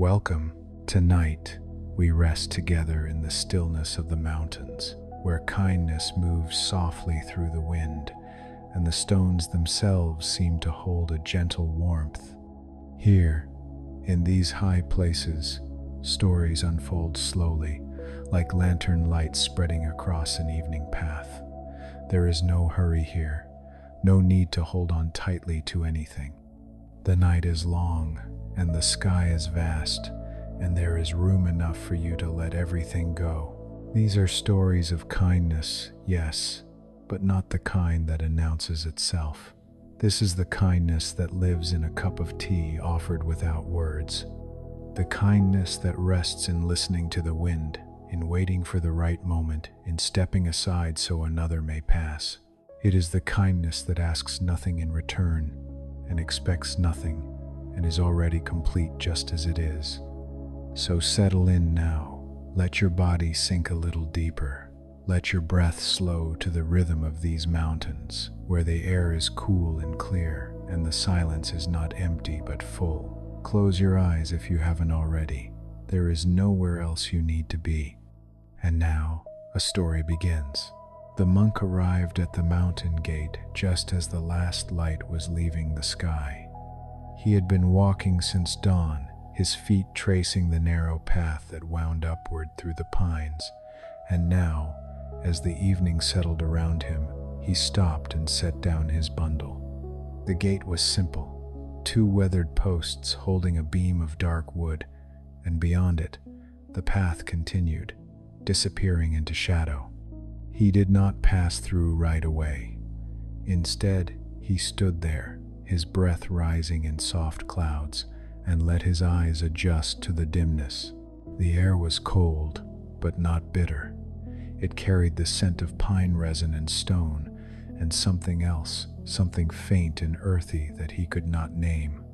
Welcome. Tonight, we rest together in the stillness of the mountains, where kindness moves softly through the wind, and the stones themselves seem to hold a gentle warmth. Here, in these high places, stories unfold slowly, like lantern lights spreading across an evening path. There is no hurry here, no need to hold on tightly to anything. The night is long, and the sky is vast, and there is room enough for you to let everything go. These are stories of kindness, yes, but not the kind that announces itself. This is the kindness that lives in a cup of tea offered without words. The kindness that rests in listening to the wind, in waiting for the right moment, in stepping aside so another may pass. It is the kindness that asks nothing in return, and expects nothing, and is already complete just as it is. So settle in now. Let your body sink a little deeper. Let your breath slow to the rhythm of these mountains, where the air is cool and clear, and the silence is not empty but full. Close your eyes if you haven't already. There is nowhere else you need to be. And now, a story begins. The monk arrived at the mountain gate just as the last light was leaving the sky. He had been walking since dawn, his feet tracing the narrow path that wound upward through the pines, and now, as the evening settled around him, he stopped and set down his bundle. The gate was simple, two weathered posts holding a beam of dark wood, and beyond it, the path continued, disappearing into shadow. He did not pass through right away. Instead, he stood there, his breath rising in soft clouds, and let his eyes adjust to the dimness. The air was cold, but not bitter. It carried the scent of pine resin and stone, and something else, something faint and earthy that he could not name.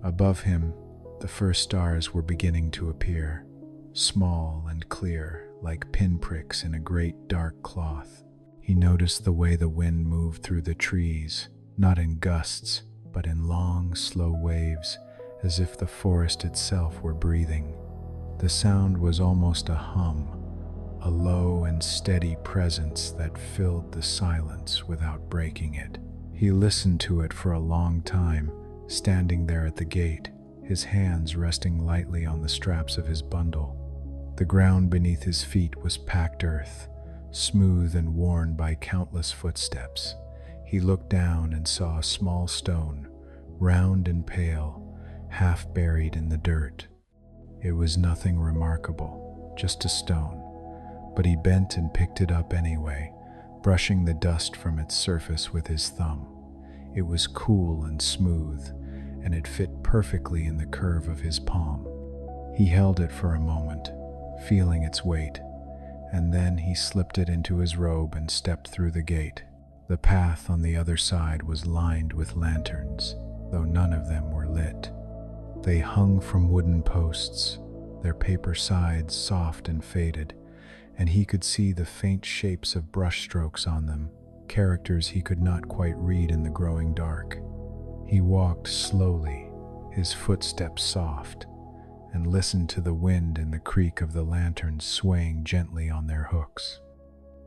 Above him, the first stars were beginning to appear, small and clear, like pinpricks in a great dark cloth. He noticed the way the wind moved through the trees, not in gusts, but in long, slow waves, as if the forest itself were breathing. The sound was almost a hum, a low and steady presence that filled the silence without breaking it. He listened to it for a long time, standing there at the gate, his hands resting lightly on the straps of his bundle. The ground beneath his feet was packed earth, smooth and worn by countless footsteps. He looked down and saw a small stone, round and pale, half buried in the dirt. It was nothing remarkable, just a stone, but he bent and picked it up anyway, brushing the dust from its surface with his thumb. It was cool and smooth, and it fit perfectly in the curve of his palm. He held it for a moment, feeling its weight, and then he slipped it into his robe and stepped through the gate. The path on the other side was lined with lanterns, though none of them were lit. They hung from wooden posts, their paper sides soft and faded, and he could see the faint shapes of brushstrokes on them, characters he could not quite read in the growing dark. He walked slowly, his footsteps soft, and listened to the wind and the creak of the lanterns swaying gently on their hooks.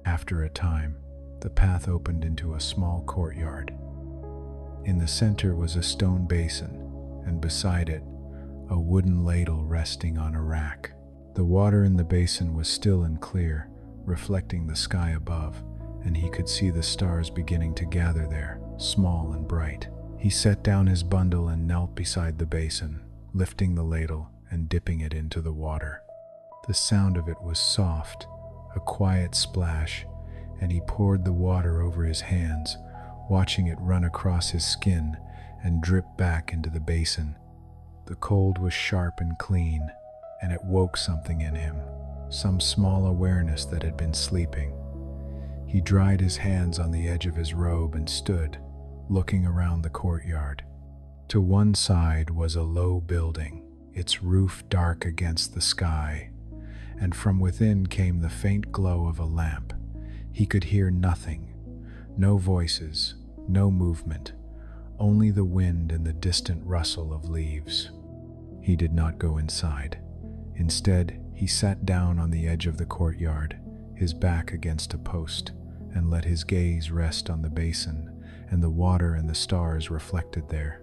After a time, the path opened into a small courtyard. In the center was a stone basin, and beside it, a wooden ladle resting on a rack. The water in the basin was still and clear, reflecting the sky above, and he could see the stars beginning to gather there, small and bright. He set down his bundle and knelt beside the basin, lifting the ladle and dipping it into the water. The sound of it was soft, a quiet splash, and he poured the water over his hands, watching it run across his skin and drip back into the basin. The cold was sharp and clean, and it woke something in him, some small awareness that had been sleeping. He dried his hands on the edge of his robe and stood, looking around the courtyard. To one side was a low building, its roof dark against the sky, and from within came the faint glow of a lamp. He could hear nothing, no voices, no movement, only the wind and the distant rustle of leaves. He did not go inside. Instead, he sat down on the edge of the courtyard, his back against a post, and let his gaze rest on the basin and the water and the stars reflected there.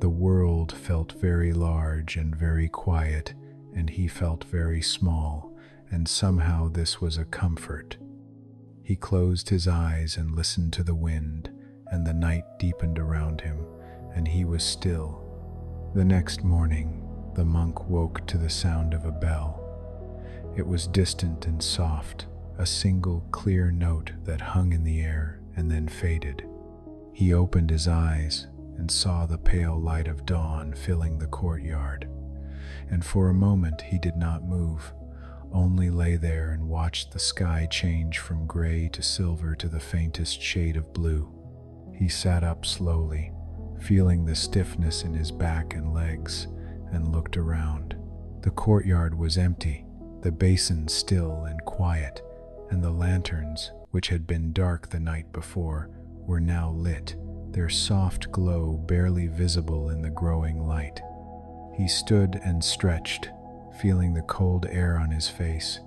The world felt very large and very quiet, and he felt very small, and somehow this was a comfort. He closed his eyes and listened to the wind, and the night deepened around him, and he was still. The next morning, the monk woke to the sound of a bell. It was distant and soft, a single clear note that hung in the air and then faded. He opened his eyes and saw the pale light of dawn filling the courtyard, and for a moment he did not move, only lay there and watched the sky change from gray to silver to the faintest shade of blue. He sat up slowly, feeling the stiffness in his back and legs, and looked around. The courtyard was empty, the basin still and quiet, and the lanterns, which had been dark the night before, were now lit, their soft glow barely visible in the growing light. He stood and stretched, feeling the cold air on his face,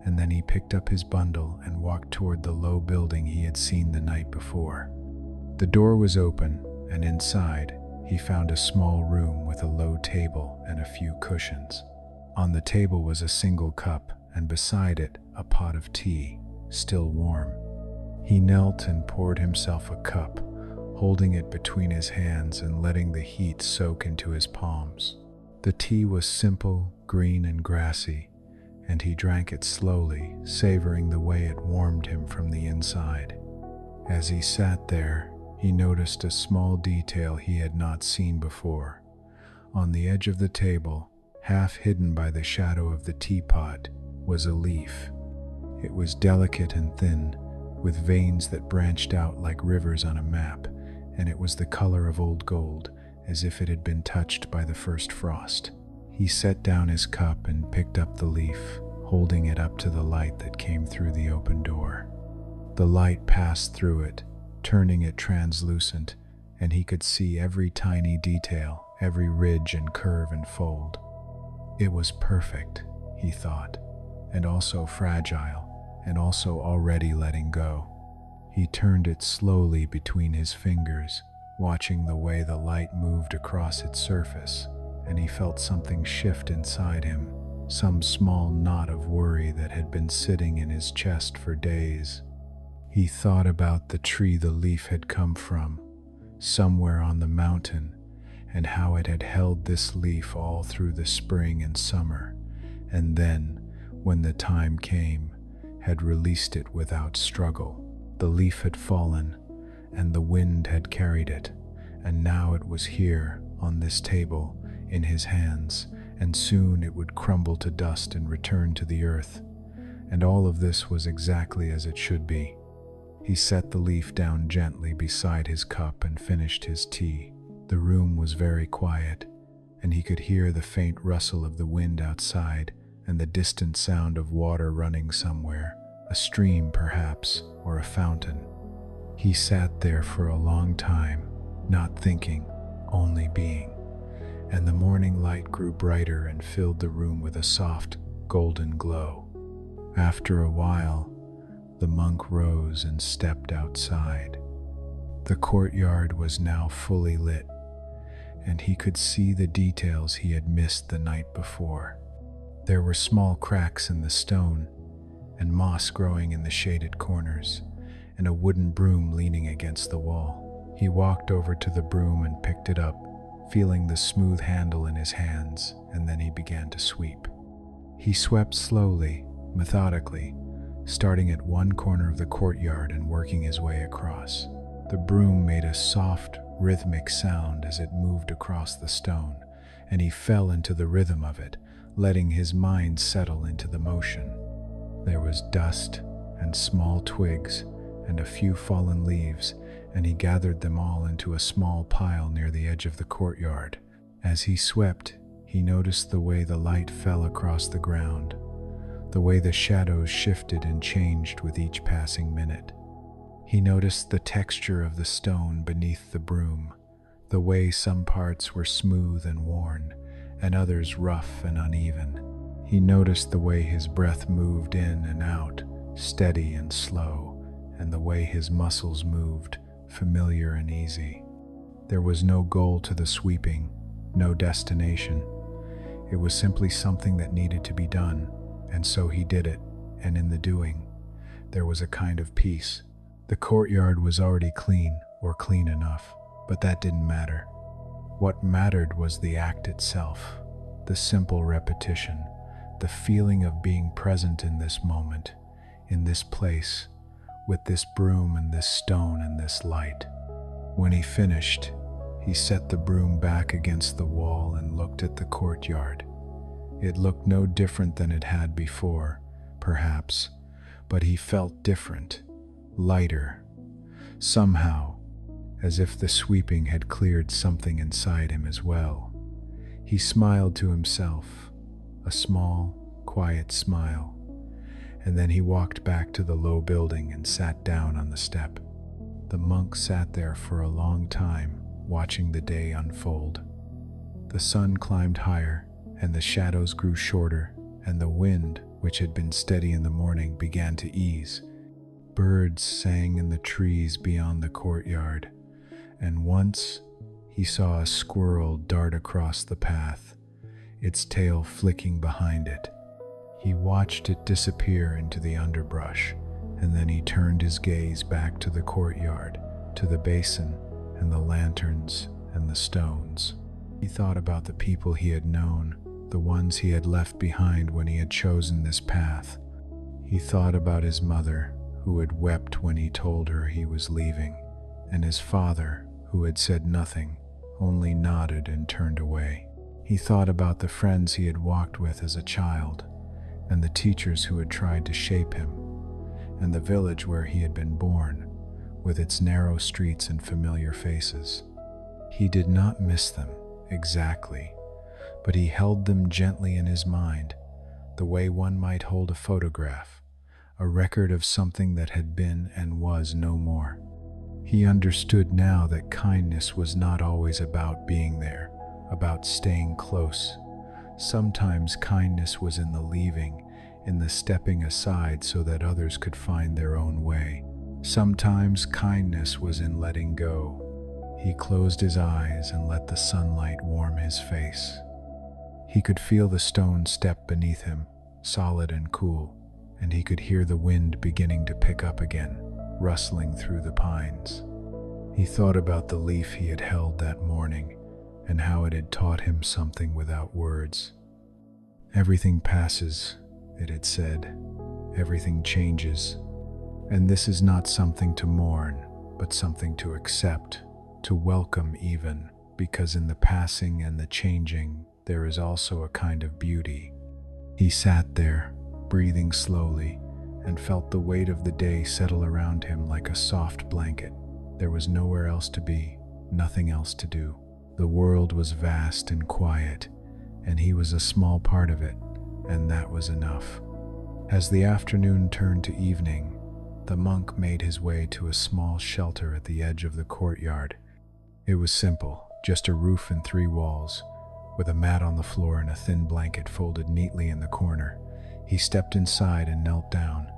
and then he picked up his bundle and walked toward the low building he had seen the night before. The door was open, and inside, he found a small room with a low table and a few cushions. On the table was a single cup, and beside it, a pot of tea, still warm. He knelt and poured himself a cup, holding it between his hands and letting the heat soak into his palms. The tea was simple, green and grassy, and he drank it slowly, savoring the way it warmed him from the inside. As he sat there, he noticed a small detail he had not seen before. On the edge of the table, half hidden by the shadow of the teapot, was a leaf. It was delicate and thin, with veins that branched out like rivers on a map, and it was the color of old gold, as if it had been touched by the first frost. He set down his cup and picked up the leaf, holding it up to the light that came through the open door. The light passed through it, turning it translucent, and he could see every tiny detail, every ridge and curve and fold. It was perfect, he thought, and also fragile, and also already letting go. He turned it slowly between his fingers, watching the way the light moved across its surface, and he felt something shift inside him, some small knot of worry that had been sitting in his chest for days. He thought about the tree the leaf had come from, somewhere on the mountain, and how it had held this leaf all through the spring and summer, and then, when the time came, had released it without struggle. The leaf had fallen, and the wind had carried it, and now it was here, on this table, in his hands, and soon it would crumble to dust and return to the earth. And all of this was exactly as it should be. He set the leaf down gently beside his cup and finished his tea. The room was very quiet, and he could hear the faint rustle of the wind outside and the distant sound of water running somewhere, a stream perhaps, or a fountain. He sat there for a long time, not thinking, only being, and the morning light grew brighter and filled the room with a soft, golden glow. After a while, the monk rose and stepped outside. The courtyard was now fully lit, and he could see the details he had missed the night before. There were small cracks in the stone, and moss growing in the shaded corners, and a wooden broom leaning against the wall. He walked over to the broom and picked it up, feeling the smooth handle in his hands, and then he began to sweep. He swept slowly, methodically, starting at one corner of the courtyard and working his way across. The broom made a soft, rhythmic sound as it moved across the stone, and he fell into the rhythm of it, letting his mind settle into the motion. There was dust and small twigs and a few fallen leaves, and he gathered them all into a small pile near the edge of the courtyard. As he swept, he noticed the way the light fell across the ground, the way the shadows shifted and changed with each passing minute. He noticed the texture of the stone beneath the broom, the way some parts were smooth and worn, and others rough and uneven. He noticed the way his breath moved in and out, steady and slow, and the way his muscles moved, familiar and easy. There was no goal to the sweeping, no destination. It was simply something that needed to be done, and so he did it, and in the doing, there was a kind of peace. The courtyard was already clean, or clean enough, but that didn't matter. What mattered was the act itself, the simple repetition, the feeling of being present in this moment, in this place, with this broom and this stone and this light. When he finished, he set the broom back against the wall and looked at the courtyard. It looked no different than it had before, perhaps, but he felt different, lighter, somehow, as if the sweeping had cleared something inside him as well. He smiled to himself, a small, quiet smile, and then he walked back to the low building and sat down on the step. The monk sat there for a long time, watching the day unfold. The sun climbed higher, and the shadows grew shorter, and the wind, which had been steady in the morning, began to ease. Birds sang in the trees beyond the courtyard, and once he saw a squirrel dart across the path, its tail flicking behind it. He watched it disappear into the underbrush, and then he turned his gaze back to the courtyard, to the basin and the lanterns and the stones. He thought about the people he had known, the ones he had left behind when he had chosen this path. He thought about his mother, who had wept when he told her he was leaving, and his father, who had said nothing, only nodded and turned away. He thought about the friends he had walked with as a child, and the teachers who had tried to shape him, and the village where he had been born, with its narrow streets and familiar faces. He did not miss them, exactly, but he held them gently in his mind, the way one might hold a photograph, a record of something that had been and was no more. He understood now that kindness was not always about being there, about staying close. Sometimes kindness was in the leaving, in the stepping aside so that others could find their own way. Sometimes kindness was in letting go. He closed his eyes and let the sunlight warm his face. He could feel the stone step beneath him, solid and cool, and he could hear the wind beginning to pick up again, rustling through the pines. He thought about the leaf he had held that morning and how it had taught him something without words. Everything passes, it had said. Everything changes. And this is not something to mourn, but something to accept, to welcome even, because in the passing and the changing, there is also a kind of beauty. He sat there, breathing slowly, and felt the weight of the day settle around him like a soft blanket. There was nowhere else to be, nothing else to do. The world was vast and quiet, and he was a small part of it, and that was enough. As the afternoon turned to evening, the monk made his way to a small shelter at the edge of the courtyard. It was simple, just a roof and 3 walls, with a mat on the floor and a thin blanket folded neatly in the corner. He stepped inside and knelt down,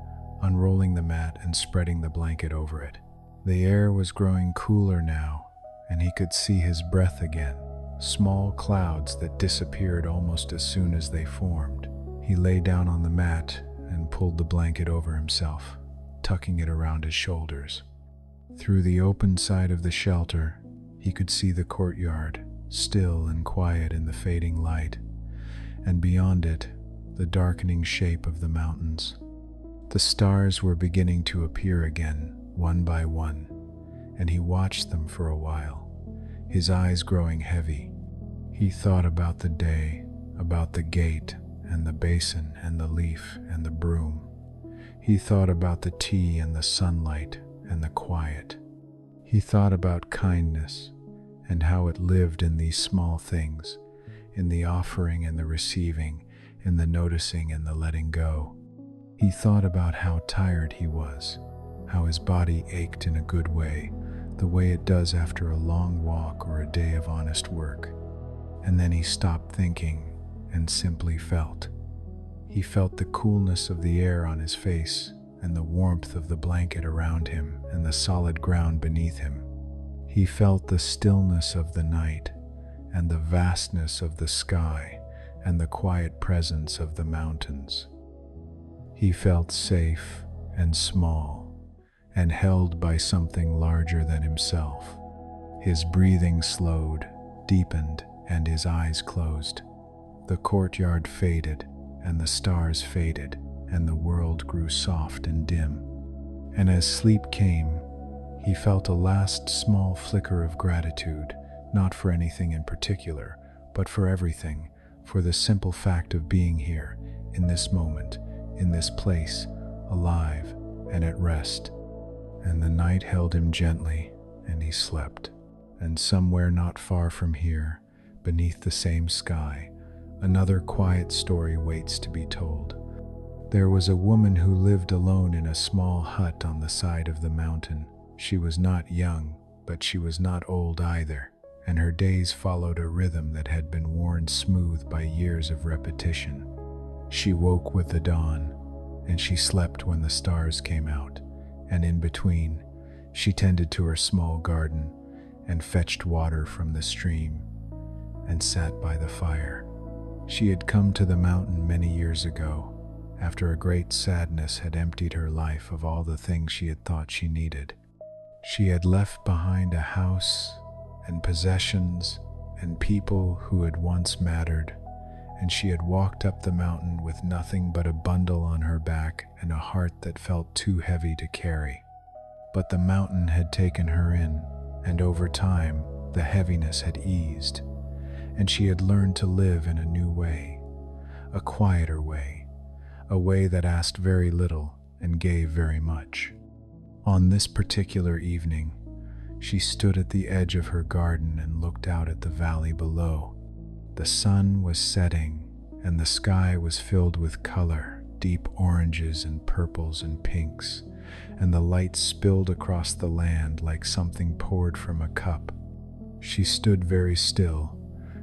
unrolling the mat and spreading the blanket over it. The air was growing cooler now, and he could see his breath again, small clouds that disappeared almost as soon as they formed. He lay down on the mat and pulled the blanket over himself, tucking it around his shoulders. Through the open side of the shelter, he could see the courtyard, still and quiet in the fading light, and beyond it, the darkening shape of the mountains. The stars were beginning to appear again, one by one, and he watched them for a while, his eyes growing heavy. He thought about the day, about the gate and the basin and the leaf and the broom. He thought about the tea and the sunlight and the quiet. He thought about kindness and how it lived in these small things, in the offering and the receiving, in the noticing and the letting go. He thought about how tired he was, how his body ached in a good way, the way it does after a long walk or a day of honest work. and then he stopped thinking and simply felt. He felt the coolness of the air on his face and the warmth of the blanket around him and the solid ground beneath him. He felt the stillness of the night and the vastness of the sky and the quiet presence of the mountains. He felt safe and small and held by something larger than himself. His breathing slowed, deepened, and his eyes closed. The courtyard faded, and the stars faded, and the world grew soft and dim. And as sleep came, he felt a last small flicker of gratitude, not for anything in particular, but for everything, for the simple fact of being here, in this moment, in this place, alive and at rest. And the night held him gently, and he slept. And somewhere not far from here, beneath the same sky, another quiet story waits to be told. There was a woman who lived alone in a small hut on the side of the mountain. She was not young, but she was not old either, and her days followed a rhythm that had been worn smooth by years of repetition. She woke with the dawn, and she slept when the stars came out, and in between, she tended to her small garden and fetched water from the stream and sat by the fire. She had come to the mountain many years ago, after a great sadness had emptied her life of all the things she had thought she needed. She had left behind a house and possessions and people who had once mattered, and she had walked up the mountain with nothing but a bundle on her back and a heart that felt too heavy to carry. But the mountain had taken her in, and over time the heaviness had eased, and she had learned to live in a new way, a quieter way, a way that asked very little and gave very much. On this particular evening, she stood at the edge of her garden and looked out at the valley below. The sun was setting, and the sky was filled with color, deep oranges and purples and pinks, and the light spilled across the land like something poured from a cup. She stood very still,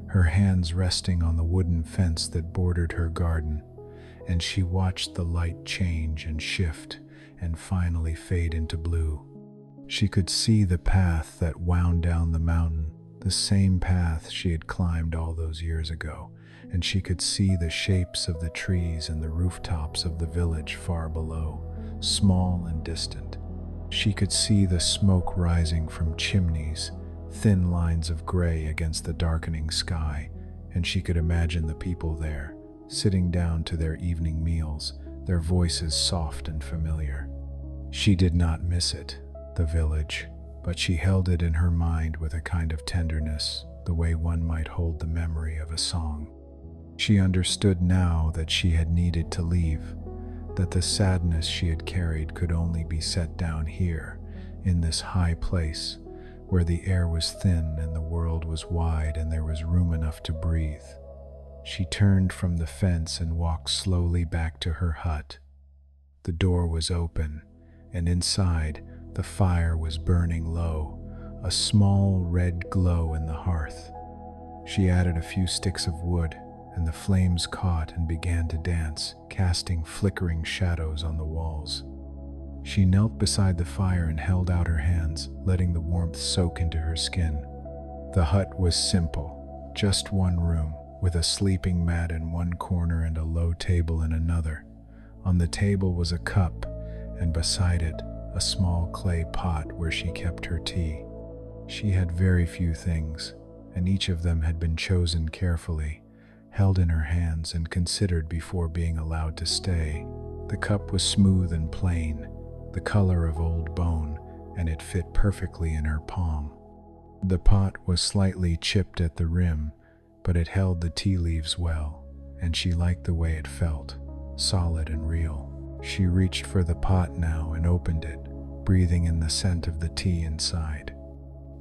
her hands resting on the wooden fence that bordered her garden, and she watched the light change and shift and finally fade into blue. She could see the path that wound down the mountain, the same path she had climbed all those years ago, and she could see the shapes of the trees and the rooftops of the village far below, small and distant. She could see the smoke rising from chimneys, thin lines of gray against the darkening sky, and she could imagine the people there, sitting down to their evening meals, their voices soft and familiar. She did not miss it, the village, but she held it in her mind with a kind of tenderness, the way one might hold the memory of a song. She understood now that she had needed to leave, that the sadness she had carried could only be set down here, in this high place, where the air was thin and the world was wide and there was room enough to breathe. She turned from the fence and walked slowly back to her hut. The door was open, and inside, the fire was burning low, a small red glow in the hearth. She added a few sticks of wood, and the flames caught and began to dance, casting flickering shadows on the walls. She knelt beside the fire and held out her hands, letting the warmth soak into her skin. The hut was simple, just one room, with a sleeping mat in one corner and a low table in another. On the table was a cup, and beside it, a small clay pot where she kept her tea. She had very few things, and each of them had been chosen carefully, held in her hands and considered before being allowed to stay. The cup was smooth and plain, the color of old bone, and it fit perfectly in her palm. The pot was slightly chipped at the rim, but it held the tea leaves well, and she liked the way it felt, solid and real. She reached for the pot now and opened it, breathing in the scent of the tea inside.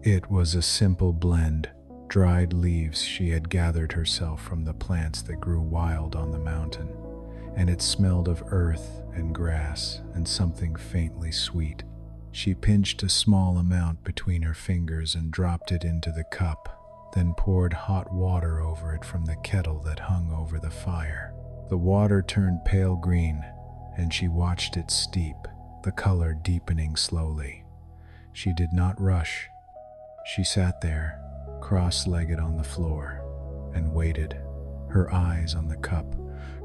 It was a simple blend, dried leaves she had gathered herself from the plants that grew wild on the mountain, and it smelled of earth and grass and something faintly sweet. She pinched a small amount between her fingers and dropped it into the cup, then poured hot water over it from the kettle that hung over the fire. The water turned pale green, and she watched it steep, the color deepening slowly. She did not rush. She sat there, cross-legged on the floor, and waited, her eyes on the cup,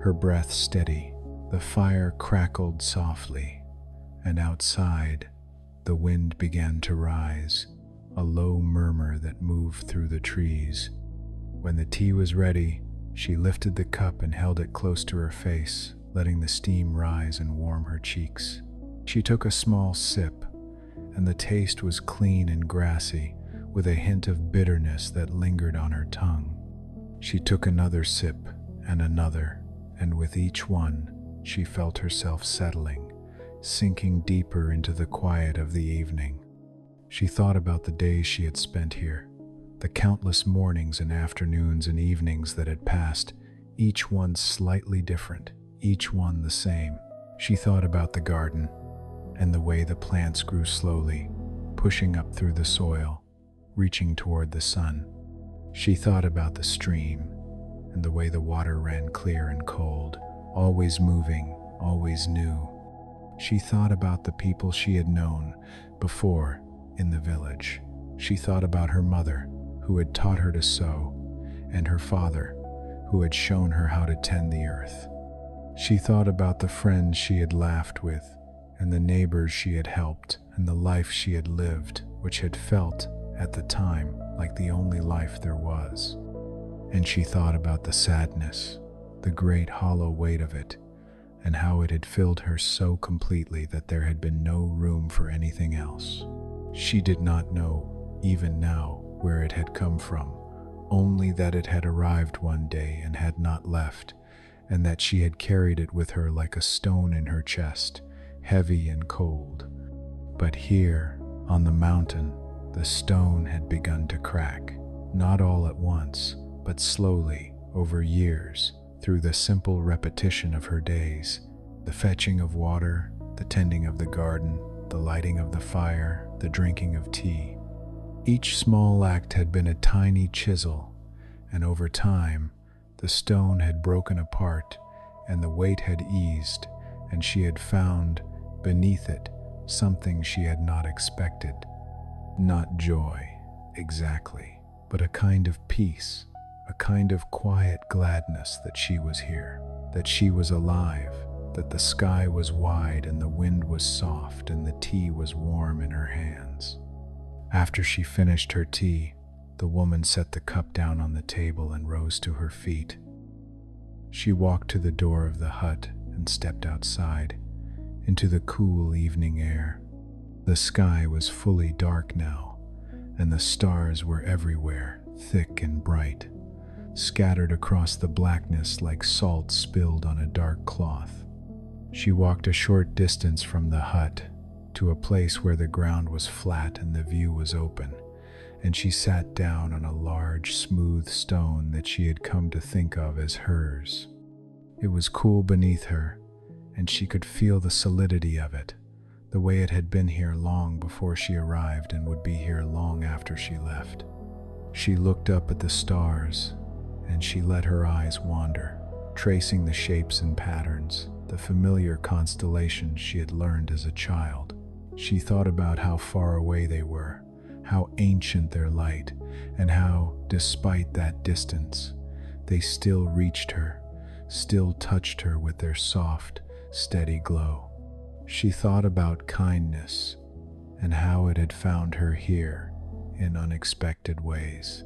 her breath steady. The fire crackled softly, and outside, the wind began to rise, a low murmur that moved through the trees. When the tea was ready, she lifted the cup and held it close to her face, letting the steam rise and warm her cheeks. She took a small sip, and the taste was clean and grassy, with a hint of bitterness that lingered on her tongue. She took another sip and another, and with each one, she felt herself settling, sinking deeper into the quiet of the evening. She thought about the days she had spent here, the countless mornings and afternoons and evenings that had passed, each one slightly different, each one the same. She thought about the garden and the way the plants grew slowly, pushing up through the soil, reaching toward the sun. She thought about the stream and the way the water ran clear and cold, always moving, always new. She thought about the people she had known before in the village. She thought about her mother, who had taught her to sew, and her father, who had shown her how to tend the earth. She thought about the friends she had laughed with, and the neighbors she had helped, and the life she had lived, which had felt, at the time, like the only life there was. And she thought about the sadness, the great hollow weight of it, and how it had filled her so completely that there had been no room for anything else. She did not know, even now, where it had come from, only that it had arrived one day and had not left, and that she had carried it with her like a stone in her chest, heavy and cold. But here, on the mountain, the stone had begun to crack, not all at once, but slowly, over years, through the simple repetition of her days, the fetching of water, the tending of the garden, the lighting of the fire, the drinking of tea. Each small act had been a tiny chisel, and over time, the stone had broken apart, and the weight had eased, and she had found, beneath it, something she had not expected. Not joy, exactly, but a kind of peace, a kind of quiet gladness that she was here, that she was alive, that the sky was wide and the wind was soft and the tea was warm in her hands. After she finished her tea, the woman set the cup down on the table and rose to her feet. She walked to the door of the hut and stepped outside, into the cool evening air. The sky was fully dark now, and the stars were everywhere, thick and bright, scattered across the blackness like salt spilled on a dark cloth. She walked a short distance from the hut to a place where the ground was flat and the view was open, and she sat down on a large, smooth stone that she had come to think of as hers. It was cool beneath her, and she could feel the solidity of it, the way it had been here long before she arrived and would be here long after she left. She looked up at the stars, and she let her eyes wander, tracing the shapes and patterns, the familiar constellations she had learned as a child. She thought about how far away they were, how ancient their light, and how, despite that distance, they still reached her, still touched her with their soft, steady glow. She thought about kindness and how it had found her here in unexpected ways.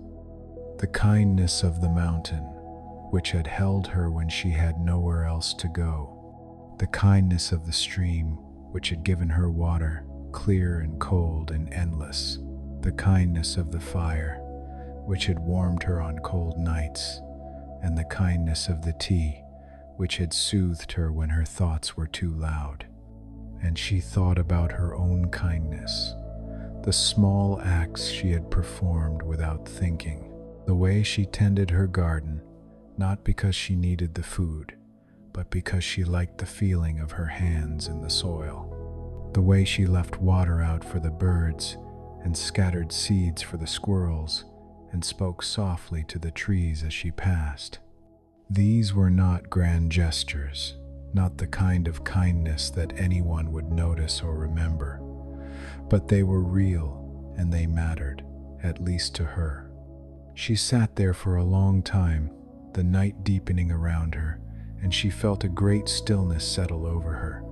The kindness of the mountain, which had held her when she had nowhere else to go. The kindness of the stream, which had given her water, clear and cold and endless. The kindness of the fire, which had warmed her on cold nights. And the kindness of the tea, which had soothed her when her thoughts were too loud. And she thought about her own kindness, the small acts she had performed without thinking, the way she tended her garden, not because she needed the food, but because she liked the feeling of her hands in the soil, the way she left water out for the birds and scattered seeds for the squirrels, and spoke softly to the trees as she passed. These were not grand gestures, not the kind of kindness that anyone would notice or remember, but they were real and they mattered, at least to her. She sat there for a long time, the night deepening around her, and she felt a great stillness settle over her,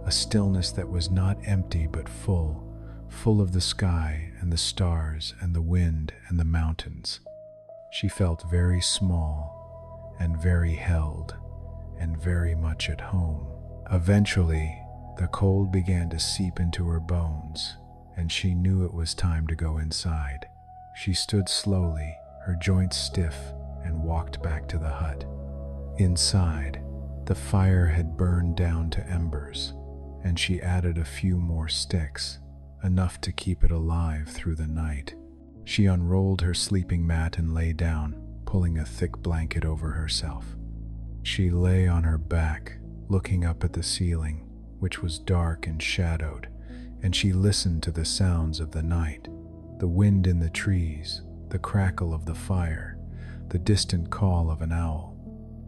a stillness that was not empty but full of the sky and the stars and the wind and the mountains. She felt very small and very held and very much at home. Eventually, the cold began to seep into her bones, and she knew it was time to go inside. She stood slowly, her joints stiff, and walked back to the hut. Inside, the fire had burned down to embers, and she added a few more sticks, enough to keep it alive through the night. She unrolled her sleeping mat and lay down, pulling a thick blanket over herself. She lay on her back, looking up at the ceiling, which was dark and shadowed, and she listened to the sounds of the night, the wind in the trees, the crackle of the fire, the distant call of an owl.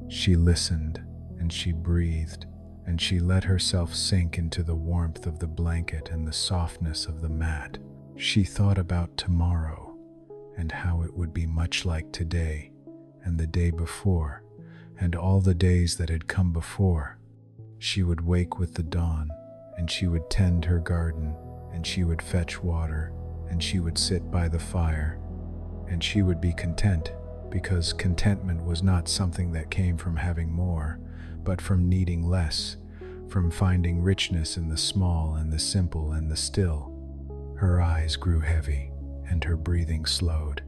She listened, and she breathed, and she let herself sink into the warmth of the blanket and the softness of the mat. She thought about tomorrow, and how it would be much like today, and the day before, and all the days that had come before. She would wake with the dawn, and she would tend her garden, and she would fetch water, and she would sit by the fire, and she would be content, because contentment was not something that came from having more, but from needing less, from finding richness in the small and the simple and the still. Her eyes grew heavy, and her breathing slowed,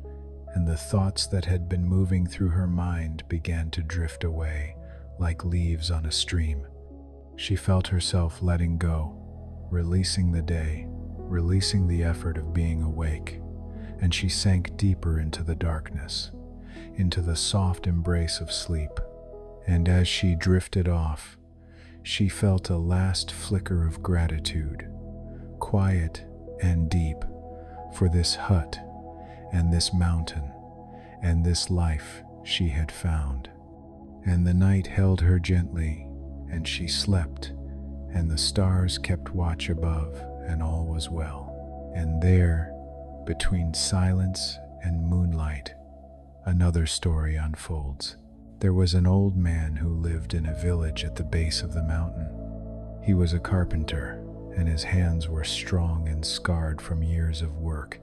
and the thoughts that had been moving through her mind began to drift away, like leaves on a stream. She felt herself letting go, releasing the day, releasing the effort of being awake, and she sank deeper into the darkness, into the soft embrace of sleep. And as she drifted off, she felt a last flicker of gratitude, quiet and deep, for this hut and this mountain and this life she had found. And the night held her gently, and she slept, and the stars kept watch above, and all was well. And there, between silence and moonlight, another story unfolds. There was an old man who lived in a village at the base of the mountain. He was a carpenter, and his hands were strong and scarred from years of work,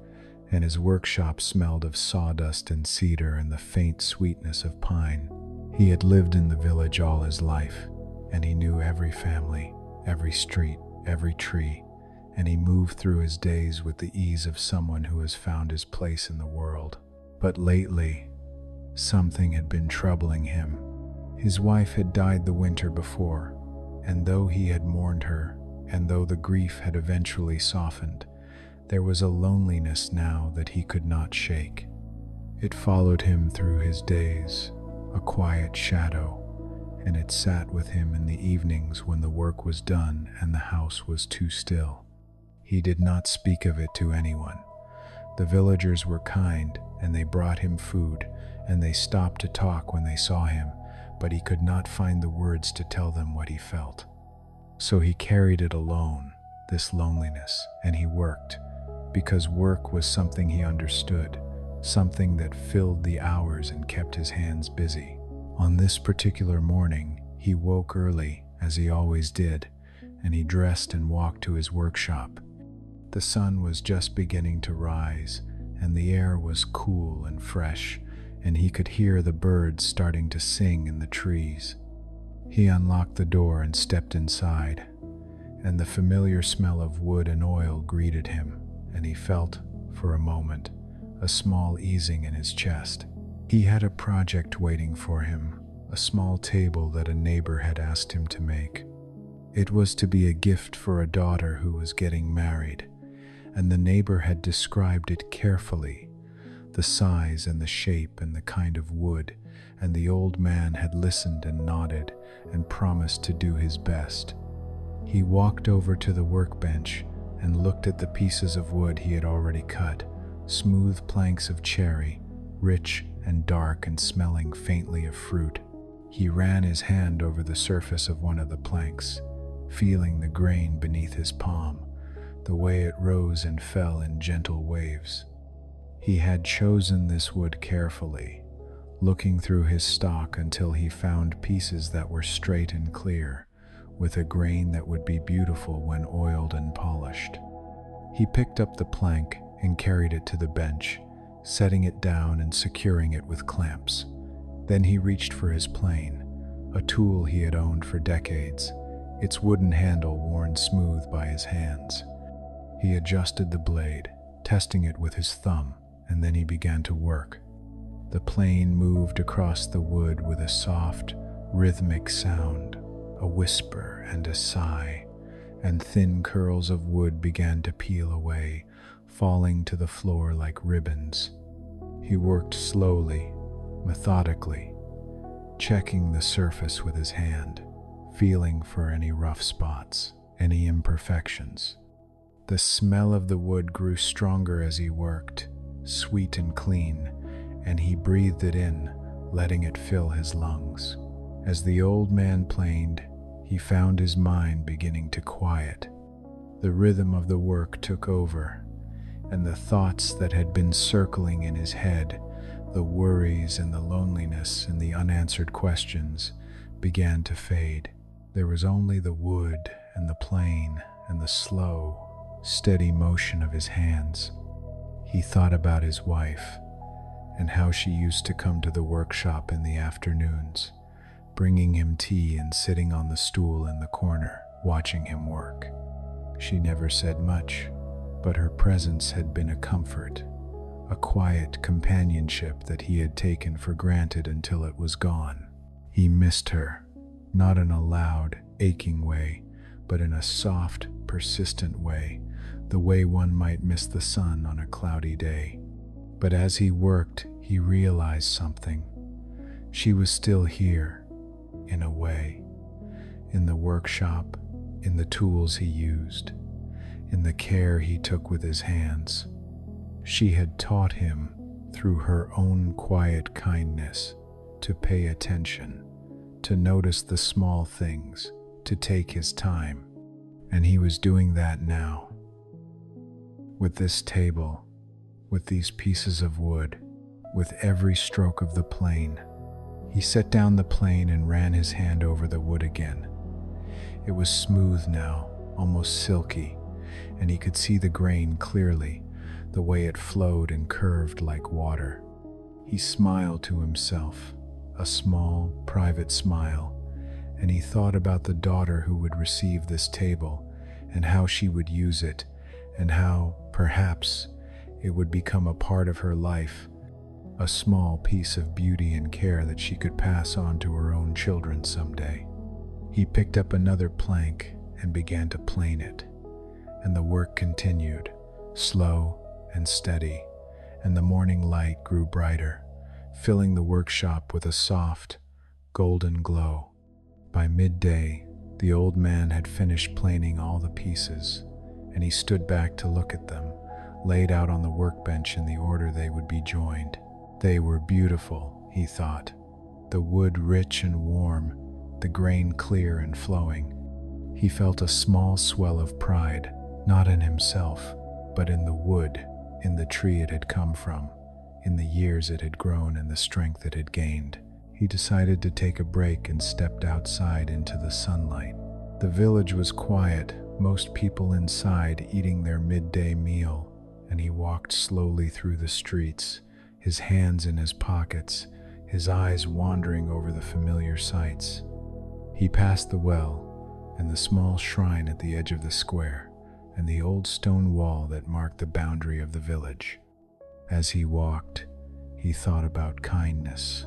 and his workshop smelled of sawdust and cedar and the faint sweetness of pine. He had lived in the village all his life, and he knew every family, every street, every tree, and he moved through his days with the ease of someone who has found his place in the world. But lately, something had been troubling him. His wife had died the winter before, and though he had mourned her, and though the grief had eventually softened, there was a loneliness now that he could not shake. It followed him through his days, a quiet shadow, and it sat with him in the evenings when the work was done and the house was too still. He did not speak of it to anyone. The villagers were kind, and they brought him food, and they stopped to talk when they saw him, but he could not find the words to tell them what he felt. So he carried it alone, this loneliness, and he worked, because work was something he understood, something that filled the hours and kept his hands busy. On this particular morning, he woke early, as he always did, and he dressed and walked to his workshop. The sun was just beginning to rise, and the air was cool and fresh, and he could hear the birds starting to sing in the trees. He unlocked the door and stepped inside, and the familiar smell of wood and oil greeted him, and he felt, for a moment, a small easing in his chest. He had a project waiting for him, a small table that a neighbor had asked him to make. It was to be a gift for a daughter who was getting married, and the neighbor had described it carefully, the size and the shape and the kind of wood, and the old man had listened and nodded and promised to do his best. He walked over to the workbench and looked at the pieces of wood he had already cut, smooth planks of cherry, rich and dark and smelling faintly of fruit. He ran his hand over the surface of one of the planks, feeling the grain beneath his palm, the way it rose and fell in gentle waves. He had chosen this wood carefully, looking through his stock until he found pieces that were straight and clear, with a grain that would be beautiful when oiled and polished. He picked up the plank and carried it to the bench, setting it down and securing it with clamps. Then he reached for his plane, a tool he had owned for decades, its wooden handle worn smooth by his hands. He adjusted the blade, testing it with his thumb, and then he began to work. The plane moved across the wood with a soft, rhythmic sound, a whisper and a sigh, and thin curls of wood began to peel away, falling to the floor like ribbons. He worked slowly, methodically, checking the surface with his hand, feeling for any rough spots, any imperfections. The smell of the wood grew stronger as he worked, sweet and clean, and he breathed it in, letting it fill his lungs. As the old man planed, he found his mind beginning to quiet. The rhythm of the work took over, and the thoughts that had been circling in his head, the worries and the loneliness and the unanswered questions, began to fade. There was only the wood and the plane and the slow, steady motion of his hands. He thought about his wife and how she used to come to the workshop in the afternoons, bringing him tea and sitting on the stool in the corner, watching him work. She never said much, but her presence had been a comfort, a quiet companionship that he had taken for granted until it was gone. He missed her, not in a loud, aching way, but in a soft, persistent way, the way one might miss the sun on a cloudy day. But as he worked, he realized something. She was still here, in a way, in the workshop, in the tools he used, in the care he took with his hands. She had taught him, through her own quiet kindness, to pay attention, to notice the small things, to take his time. And he was doing that now. With this table, with these pieces of wood, with every stroke of the plane. He set down the plane and ran his hand over the wood again. It was smooth now, almost silky, and he could see the grain clearly, the way it flowed and curved like water. He smiled to himself, a small, private smile, and he thought about the daughter who would receive this table and how she would use it, and how, perhaps, it would become a part of her life, a small piece of beauty and care that she could pass on to her own children someday. He picked up another plank and began to plane it, and the work continued, slow and steady, and the morning light grew brighter, filling the workshop with a soft, golden glow. By midday, the old man had finished planing all the pieces, and he stood back to look at them, laid out on the workbench in the order they would be joined. They were beautiful, he thought, the wood rich and warm, the grain clear and flowing. He felt a small swell of pride, not in himself, but in the wood, in the tree it had come from, in the years it had grown and the strength it had gained. He decided to take a break and stepped outside into the sunlight. The village was quiet, most people inside eating their midday meal, and he walked slowly through the streets, his hands in his pockets, his eyes wandering over the familiar sights. He passed the well and the small shrine at the edge of the square, and the old stone wall that marked the boundary of the village. As he walked, he thought about kindness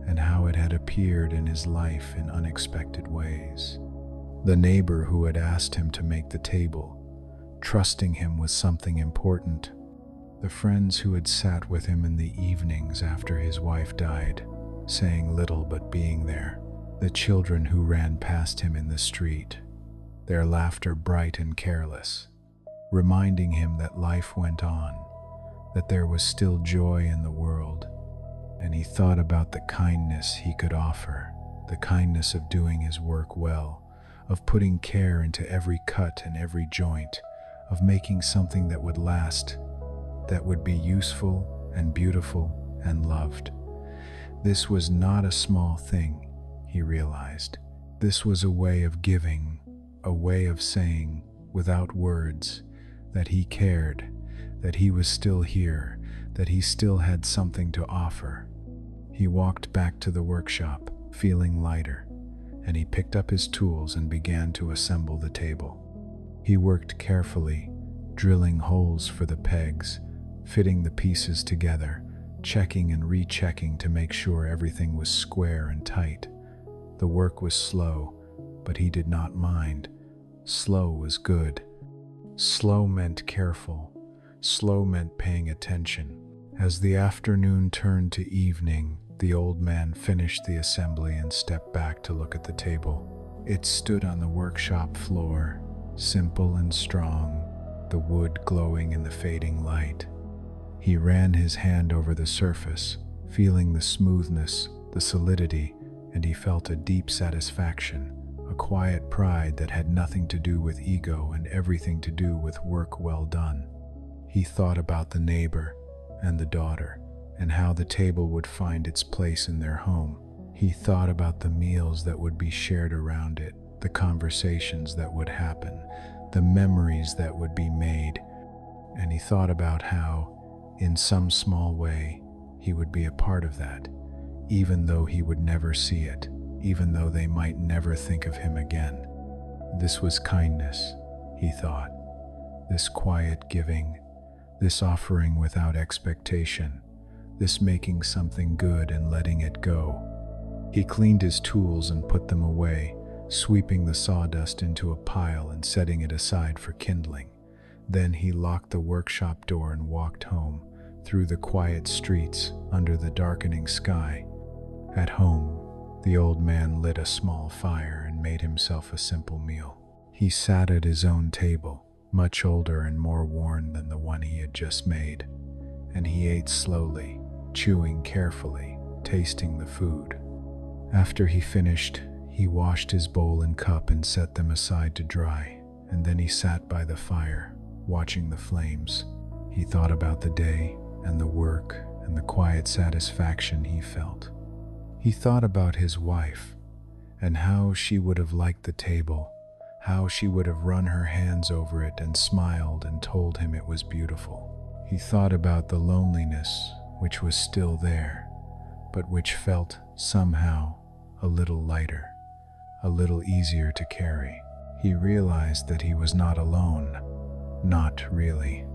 and how it had appeared in his life in unexpected ways. The neighbor who had asked him to make the table, trusting him with something important. The friends who had sat with him in the evenings after his wife died, saying little but being there. The children who ran past him in the street, their laughter bright and careless, reminding him that life went on, that there was still joy in the world. and he thought about the kindness he could offer, the kindness of doing his work well, of putting care into every cut and every joint, of making something that would last, that would be useful and beautiful and loved. This was not a small thing, he realized. This was a way of giving, a way of saying, without words, that he cared, that he was still here, that he still had something to offer. He walked back to the workshop, feeling lighter, and he picked up his tools and began to assemble the table. He worked carefully, drilling holes for the pegs, fitting the pieces together, checking and rechecking to make sure everything was square and tight. The work was slow, but he did not mind. Slow was good. Slow meant careful. Slow meant paying attention. As the afternoon turned to evening, the old man finished the assembly and stepped back to look at the table. It stood on the workshop floor, simple and strong, the wood glowing in the fading light. He ran his hand over the surface, feeling the smoothness, the solidity, and he felt a deep satisfaction, a quiet pride that had nothing to do with ego and everything to do with work well done. He thought about the neighbor and the daughter, and how the table would find its place in their home. He thought about the meals that would be shared around it, the conversations that would happen, the memories that would be made, and he thought about how, in some small way, he would be a part of that, even though he would never see it, even though they might never think of him again. This was kindness, he thought, this quiet giving, this offering without expectation, this making something good and letting it go. He cleaned his tools and put them away, sweeping the sawdust into a pile and setting it aside for kindling. Then he locked the workshop door and walked home, through the quiet streets, under the darkening sky. At home, the old man lit a small fire and made himself a simple meal. He sat at his own table, much older and more worn than the one he had just made, and he ate slowly, chewing carefully, tasting the food. After he finished, he washed his bowl and cup and set them aside to dry, and then he sat by the fire, watching the flames. He thought about the day and the work and the quiet satisfaction he felt. He thought about his wife and how she would have liked the table, how she would have run her hands over it and smiled and told him it was beautiful. He thought about the loneliness which was still there, but which felt somehow a little lighter, a little easier to carry. He realized that he was not alone. Not really.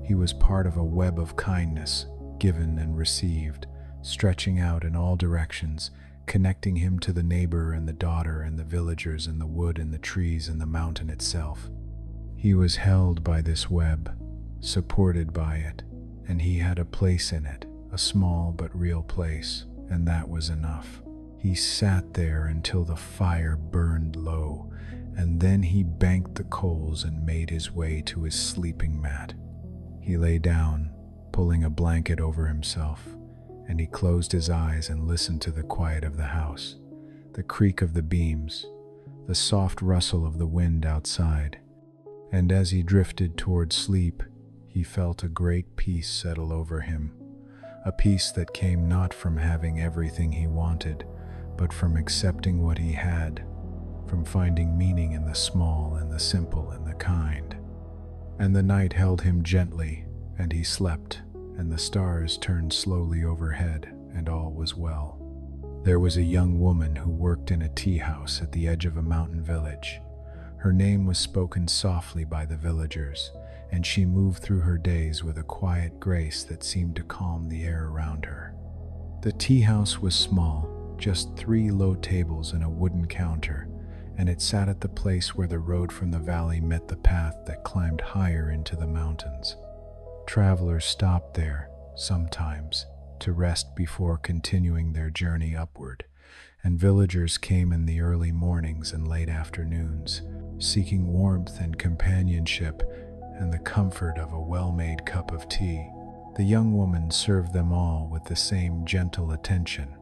He was part of a web of kindness, given and received, stretching out in all directions, connecting him to the neighbor and the daughter and the villagers and the wood and the trees and the mountain itself. He was held by this web, supported by it, and he had a place in it, a small but real place, and that was enough. He sat there until the fire burned low, and then he banked the coals and made his way to his sleeping mat. He lay down, pulling a blanket over himself, and he closed his eyes and listened to the quiet of the house, the creak of the beams, the soft rustle of the wind outside. And as he drifted toward sleep, he felt a great peace settle over him, a peace that came not from having everything he wanted, but from accepting what he had, from finding meaning in the small and the simple and the kind. And the night held him gently, and he slept, and the stars turned slowly overhead, and all was well. There was a young woman who worked in a tea house at the edge of a mountain village. Her name was spoken softly by the villagers, and she moved through her days with a quiet grace that seemed to calm the air around her. The tea house was small, just 3 low tables and a wooden counter, and it sat at the place where the road from the valley met the path that climbed higher into the mountains. Travelers stopped there, sometimes, to rest before continuing their journey upward, and villagers came in the early mornings and late afternoons, seeking warmth and companionship and the comfort of a well-made cup of tea. The young woman served them all with the same gentle attention,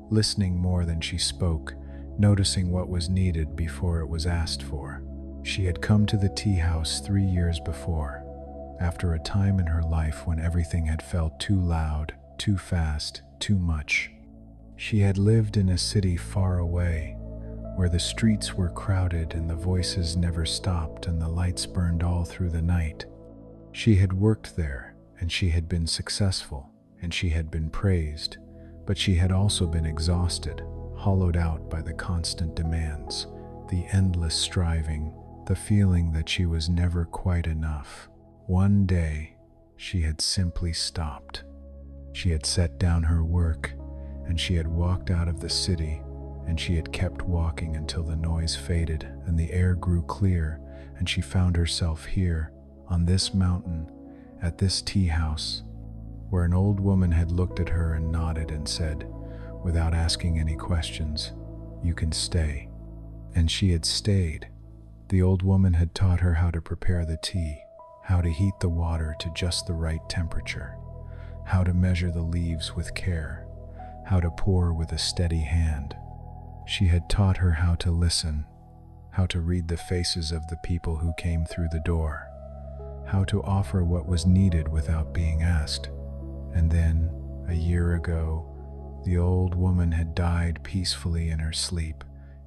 listening more than she spoke, noticing what was needed before it was asked for. She had come to the tea house 3 years before, after a time in her life when everything had felt too loud, too fast, too much. She had lived in a city far away, where the streets were crowded and the voices never stopped and the lights burned all through the night. She had worked there, and she had been successful, and she had been praised, but she had also been exhausted, hollowed out by the constant demands, the endless striving, the feeling that she was never quite enough. One day, she had simply stopped. She had set down her work, and she had walked out of the city, and she had kept walking until the noise faded and the air grew clear, and she found herself here, on this mountain, at this tea house, where an old woman had looked at her and nodded and said, without asking any questions, "You can stay." And she had stayed. The old woman had taught her how to prepare the tea, how to heat the water to just the right temperature, how to measure the leaves with care, how to pour with a steady hand. She had taught her how to listen, how to read the faces of the people who came through the door, how to offer what was needed without being asked. And then, a year ago, the old woman had died peacefully in her sleep,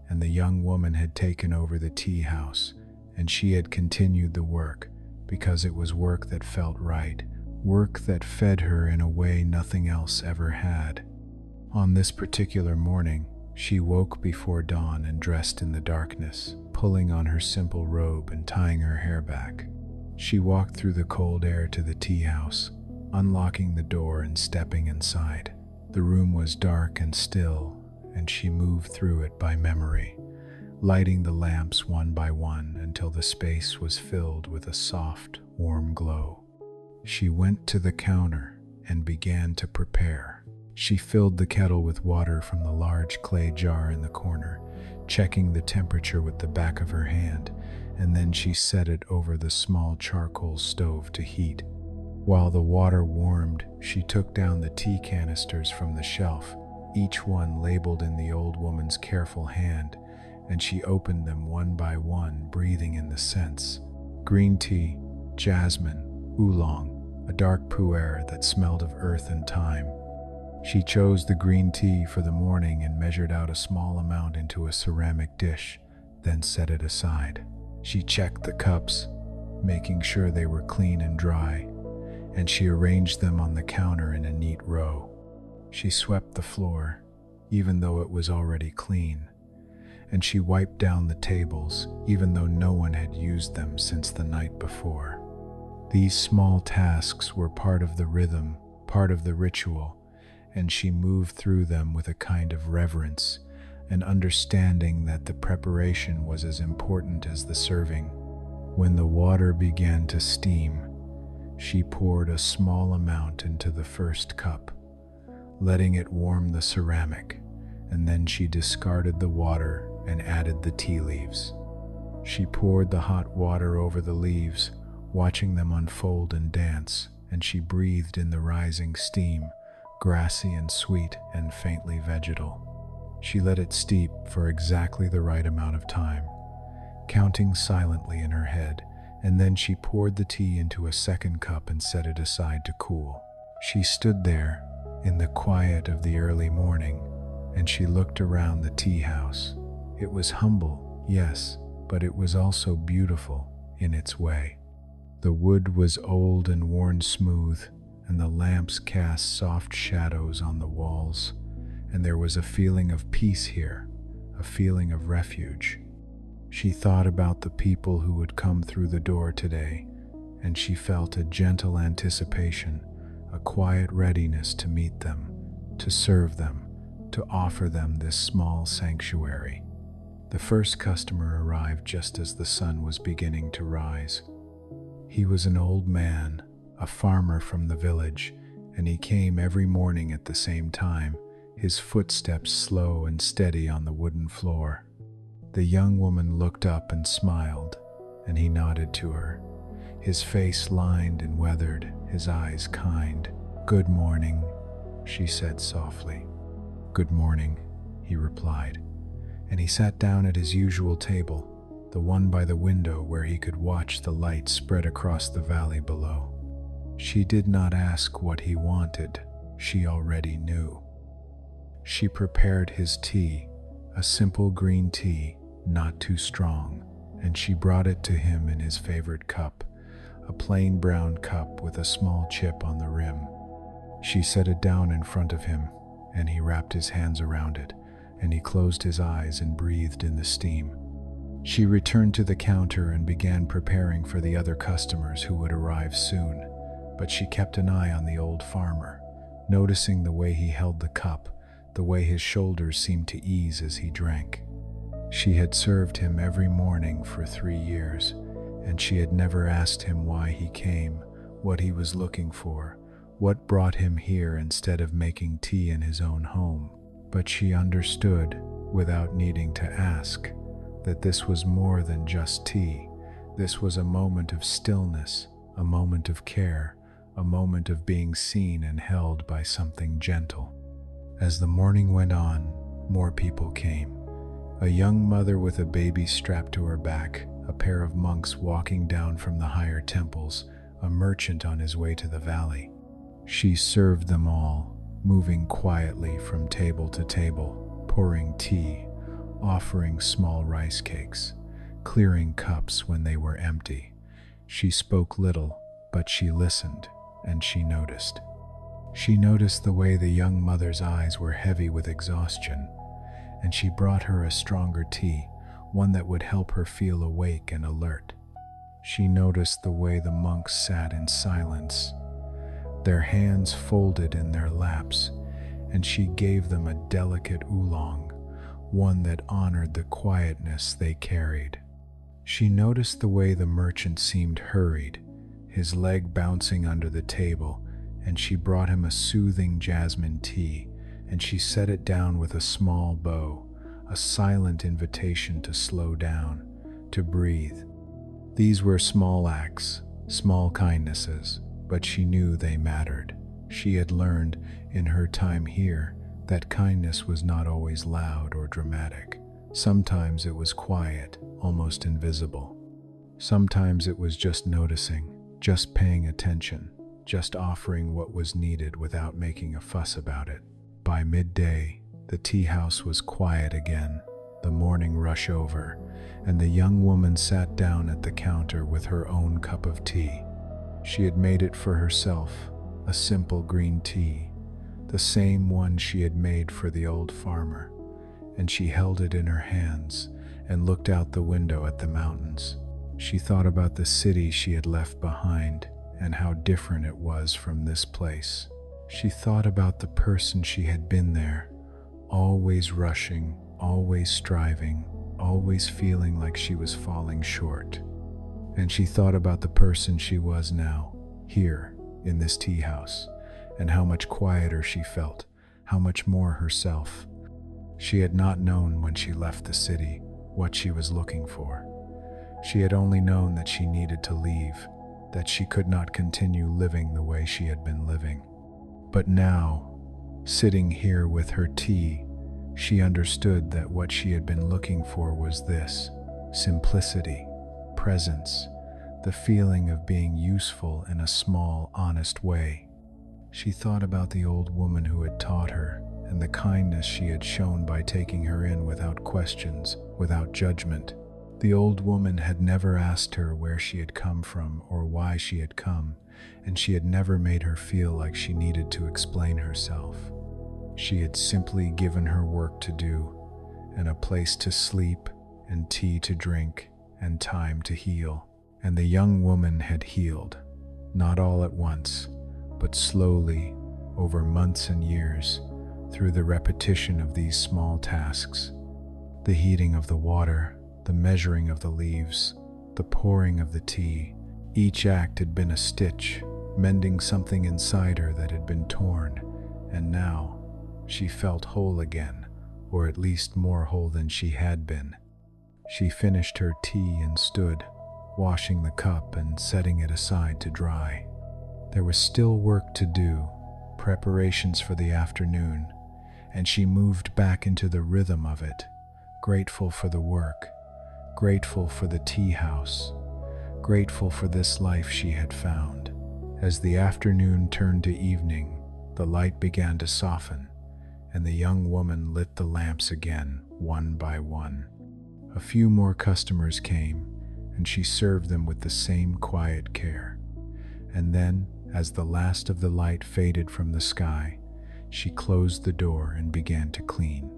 and the young woman had taken over the tea house, and she had continued the work, because it was work that felt right, work that fed her in a way nothing else ever had. On this particular morning, she woke before dawn and dressed in the darkness, pulling on her simple robe and tying her hair back. She walked through the cold air to the tea house, unlocking the door and stepping inside. The room was dark and still, and she moved through it by memory, lighting the lamps one by one until the space was filled with a soft, warm glow. She went to the counter and began to prepare. She filled the kettle with water from the large clay jar in the corner, checking the temperature with the back of her hand, and then she set it over the small charcoal stove to heat. While the water warmed, she took down the tea canisters from the shelf, each one labeled in the old woman's careful hand, and she opened them one by one, breathing in the scents. Green tea, jasmine, oolong, a dark pu'er that smelled of earth and thyme. She chose the green tea for the morning and measured out a small amount into a ceramic dish, then set it aside. She checked the cups, making sure they were clean and dry, and she arranged them on the counter in a neat row. She swept the floor, even though it was already clean, and she wiped down the tables, even though no one had used them since the night before. These small tasks were part of the rhythm, part of the ritual, and she moved through them with a kind of reverence, an understanding that the preparation was as important as the serving. When the water began to steam, she poured a small amount into the first cup, letting it warm the ceramic, and then she discarded the water and added the tea leaves. She poured the hot water over the leaves, watching them unfold and dance, and she breathed in the rising steam, grassy and sweet and faintly vegetal. She let it steep for exactly the right amount of time, counting silently in her head, and then she poured the tea into a second cup and set it aside to cool. She stood there in the quiet of the early morning, and she looked around the tea house. It was humble, yes, but it was also beautiful in its way. The wood was old and worn smooth, and the lamps cast soft shadows on the walls, and there was a feeling of peace here, a feeling of refuge. She thought about the people who would come through the door today, and she felt a gentle anticipation, a quiet readiness to meet them, to serve them, to offer them this small sanctuary. The first customer arrived just as the sun was beginning to rise. He was an old man, a farmer from the village, and he came every morning at the same time, his footsteps slow and steady on the wooden floor. The young woman looked up and smiled, and he nodded to her. his face lined and weathered, his eyes kind. "Good morning," she said softly. "Good morning," he replied, and he sat down at his usual table, the one by the window where he could watch the light spread across the valley below. She did not ask what he wanted, she already knew. She prepared his tea, a simple green tea, not too strong, and she brought it to him in his favorite cup, a plain brown cup with a small chip on the rim. She set it down in front of him, and he wrapped his hands around it, and he closed his eyes and breathed in the steam. She returned to the counter and began preparing for the other customers who would arrive soon, but she kept an eye on the old farmer, noticing the way he held the cup, the way his shoulders seemed to ease as he drank. She had served him every morning for 3 years, and she had never asked him why he came, what he was looking for, what brought him here instead of making tea in his own home. But she understood, without needing to ask, that this was more than just tea. This was a moment of stillness, a moment of care, a moment of being seen and held by something gentle. As the morning went on, more people came. A young mother with a baby strapped to her back, a pair of monks walking down from the higher temples, a merchant on his way to the valley. She served them all, moving quietly from table to table, pouring tea, offering small rice cakes, clearing cups when they were empty. She spoke little, but she listened, and she noticed. She noticed the way the young mother's eyes were heavy with exhaustion, and she brought her a stronger tea, one that would help her feel awake and alert. She noticed the way the monks sat in silence, their hands folded in their laps, and she gave them a delicate oolong, one that honored the quietness they carried. She noticed the way the merchant seemed hurried, his leg bouncing under the table, and she brought him a soothing jasmine tea, and she set it down with a small bow, a silent invitation to slow down, to breathe. These were small acts, small kindnesses, but she knew they mattered. She had learned, in her time here, that kindness was not always loud or dramatic. Sometimes it was quiet, almost invisible. Sometimes it was just noticing, just paying attention, just offering what was needed without making a fuss about it. By midday, the tea house was quiet again, the morning rush over, and the young woman sat down at the counter with her own cup of tea. She had made it for herself, a simple green tea, the same one she had made for the old farmer, and she held it in her hands and looked out the window at the mountains. She thought about the city she had left behind and how different it was from this place. She thought about the person she had been there, always rushing, always striving, always feeling like she was falling short. And she thought about the person she was now, here, in this tea house, and how much quieter she felt, how much more herself. She had not known when she left the city what she was looking for. She had only known that she needed to leave, that she could not continue living the way she had been living. But now, sitting here with her tea, she understood that what she had been looking for was this: simplicity, presence, the feeling of being useful in a small, honest way. She thought about the old woman who had taught her, and the kindness she had shown by taking her in without questions, without judgment. The old woman had never asked her where she had come from or why she had come, and she had never made her feel like she needed to explain herself. She had simply given her work to do, and a place to sleep, and tea to drink, and time to heal. And the young woman had healed, not all at once, but slowly, over months and years, through the repetition of these small tasks. The heating of the water, the measuring of the leaves, the pouring of the tea. Each act had been a stitch, mending something inside her that had been torn, and now she felt whole again, or at least more whole than she had been. She finished her tea and stood, washing the cup and setting it aside to dry. There was still work to do, preparations for the afternoon, and she moved back into the rhythm of it, grateful for the work, grateful for the tea house, grateful for this life she had found. As the afternoon turned to evening, the light began to soften, and the young woman lit the lamps again, one by one. A few more customers came, and she served them with the same quiet care. And then, as the last of the light faded from the sky, she closed the door and began to clean.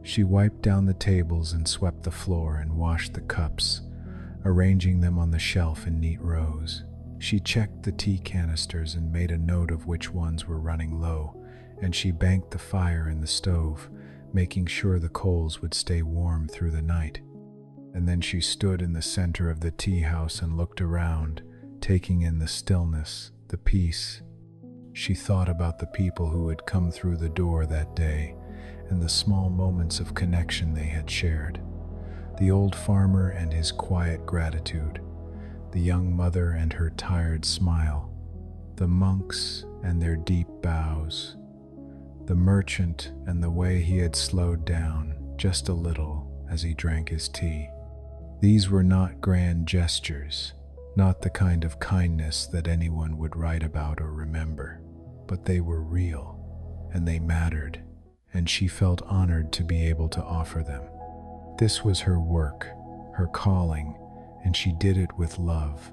She wiped down the tables and swept the floor and washed the cups, arranging them on the shelf in neat rows. She checked the tea canisters and made a note of which ones were running low, and she banked the fire in the stove, making sure the coals would stay warm through the night. And then she stood in the center of the tea house and looked around, taking in the stillness, the peace. She thought about the people who had come through the door that day and the small moments of connection they had shared. The old farmer and his quiet gratitude, the young mother and her tired smile, the monks and their deep bows, the merchant and the way he had slowed down just a little as he drank his tea. These were not grand gestures, not the kind of kindness that anyone would write about or remember, but they were real, and they mattered, and she felt honored to be able to offer them. This was her work, her calling, and she did it with love,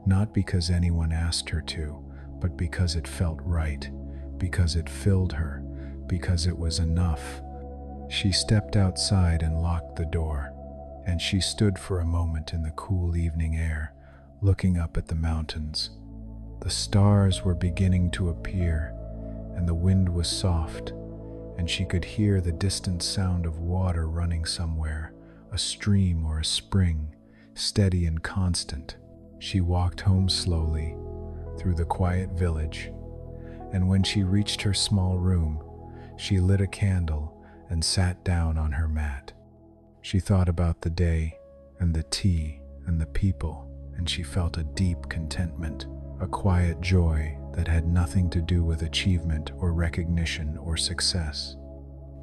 not because anyone asked her to, but because it felt right, because it filled her, because it was enough. She stepped outside and locked the door, and she stood for a moment in the cool evening air, looking up at the mountains. The stars were beginning to appear, and the wind was soft, and she could hear the distant sound of water running somewhere, a stream or a spring, steady and constant. She walked home slowly, through the quiet village, and when she reached her small room, she lit a candle and sat down on her mat. She thought about the day, and the tea, and the people, and she felt a deep contentment, a quiet joy that had nothing to do with achievement or recognition or success.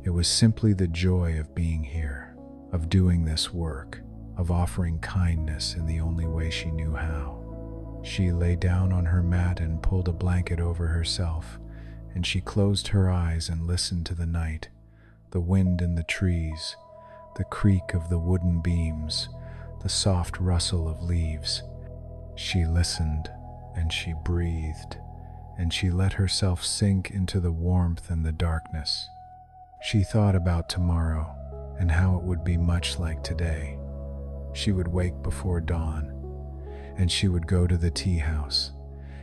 It was simply the joy of being here, of doing this work, of offering kindness in the only way she knew how. She lay down on her mat and pulled a blanket over herself, and she closed her eyes and listened to the night, the wind in the trees, the creak of the wooden beams, the soft rustle of leaves. She listened, and she breathed, and she let herself sink into the warmth and the darkness. She thought about tomorrow and how it would be much like today. She would wake before dawn, and she would go to the tea house,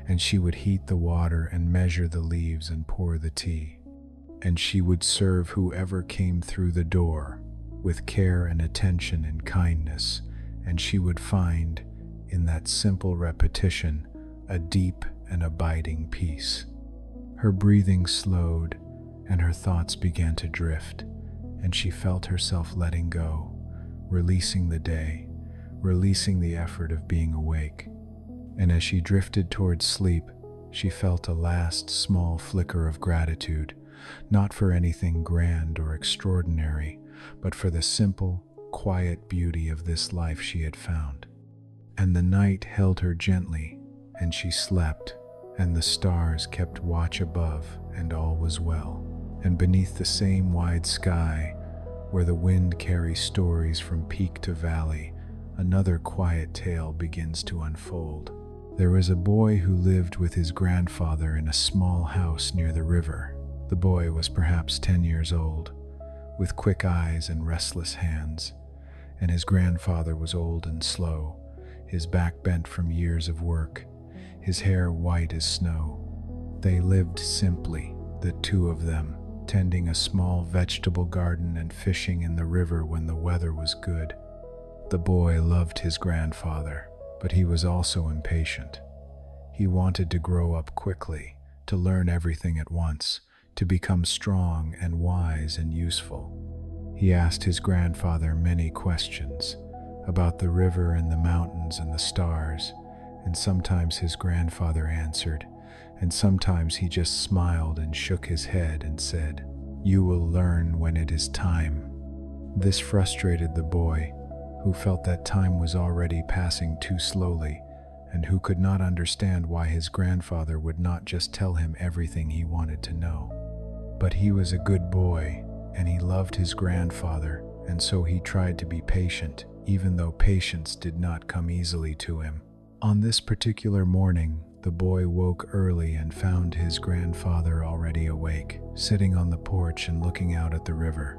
and she would heat the water and measure the leaves and pour the tea, and she would serve whoever came through the door with care and attention and kindness, and she would find, in that simple repetition, a deep and abiding peace. Her breathing slowed, and her thoughts began to drift, and she felt herself letting go, releasing the day, releasing the effort of being awake. And as she drifted towards sleep, she felt a last small flicker of gratitude, not for anything grand or extraordinary, but for the simple, quiet beauty of this life she had found. And the night held her gently, and she slept, and the stars kept watch above, and all was well. And beneath the same wide sky, where the wind carries stories from peak to valley, another quiet tale begins to unfold. There was a boy who lived with his grandfather in a small house near the river. The boy was perhaps 10 years old, with quick eyes and restless hands, and his grandfather was old and slow, his back bent from years of work, his hair white as snow. They lived simply, the two of them, tending a small vegetable garden and fishing in the river when the weather was good. The boy loved his grandfather, but he was also impatient. He wanted to grow up quickly, to learn everything at once, to become strong and wise and useful. He asked his grandfather many questions, about the river and the mountains and the stars, and sometimes his grandfather answered, and sometimes he just smiled and shook his head and said, "You will learn when it is time." This frustrated the boy, who felt that time was already passing too slowly, and who could not understand why his grandfather would not just tell him everything he wanted to know. But he was a good boy, and he loved his grandfather, and so he tried to be patient, even though patience did not come easily to him. On this particular morning, the boy woke early and found his grandfather already awake, sitting on the porch and looking out at the river.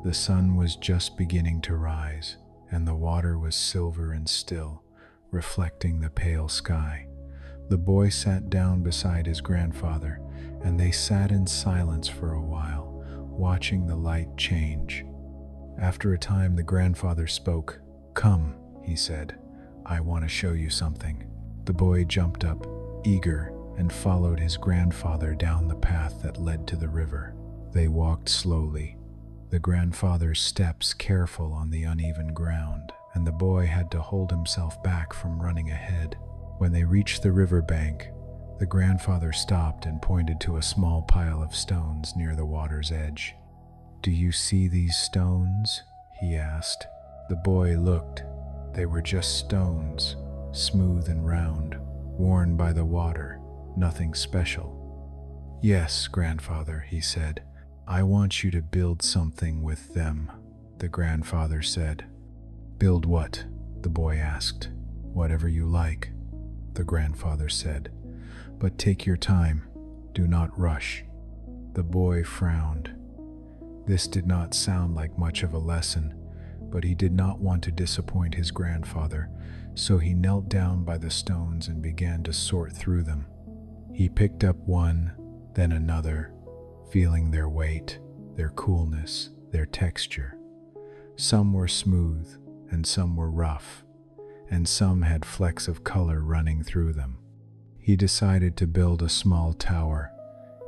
The sun was just beginning to rise, and the water was silver and still, reflecting the pale sky. The boy sat down beside his grandfather, and they sat in silence for a while, watching the light change. After a time, the grandfather spoke. "Come," he said, "I want to show you something." The boy jumped up, eager, and followed his grandfather down the path that led to the river. They walked slowly, the grandfather's steps careful on the uneven ground, and the boy had to hold himself back from running ahead. When they reached the river bank, the grandfather stopped and pointed to a small pile of stones near the water's edge. "Do you see these stones?" he asked. The boy looked. They were just stones, smooth and round, worn by the water, nothing special. "Yes, grandfather," he said. "I want you to build something with them," the grandfather said. "Build what?" the boy asked. "Whatever you like," the grandfather said. "But take your time. Do not rush." The boy frowned. This did not sound like much of a lesson, but he did not want to disappoint his grandfather, so he knelt down by the stones and began to sort through them. He picked up one, then another, feeling their weight, their coolness, their texture. Some were smooth, and some were rough, and some had flecks of color running through them. He decided to build a small tower,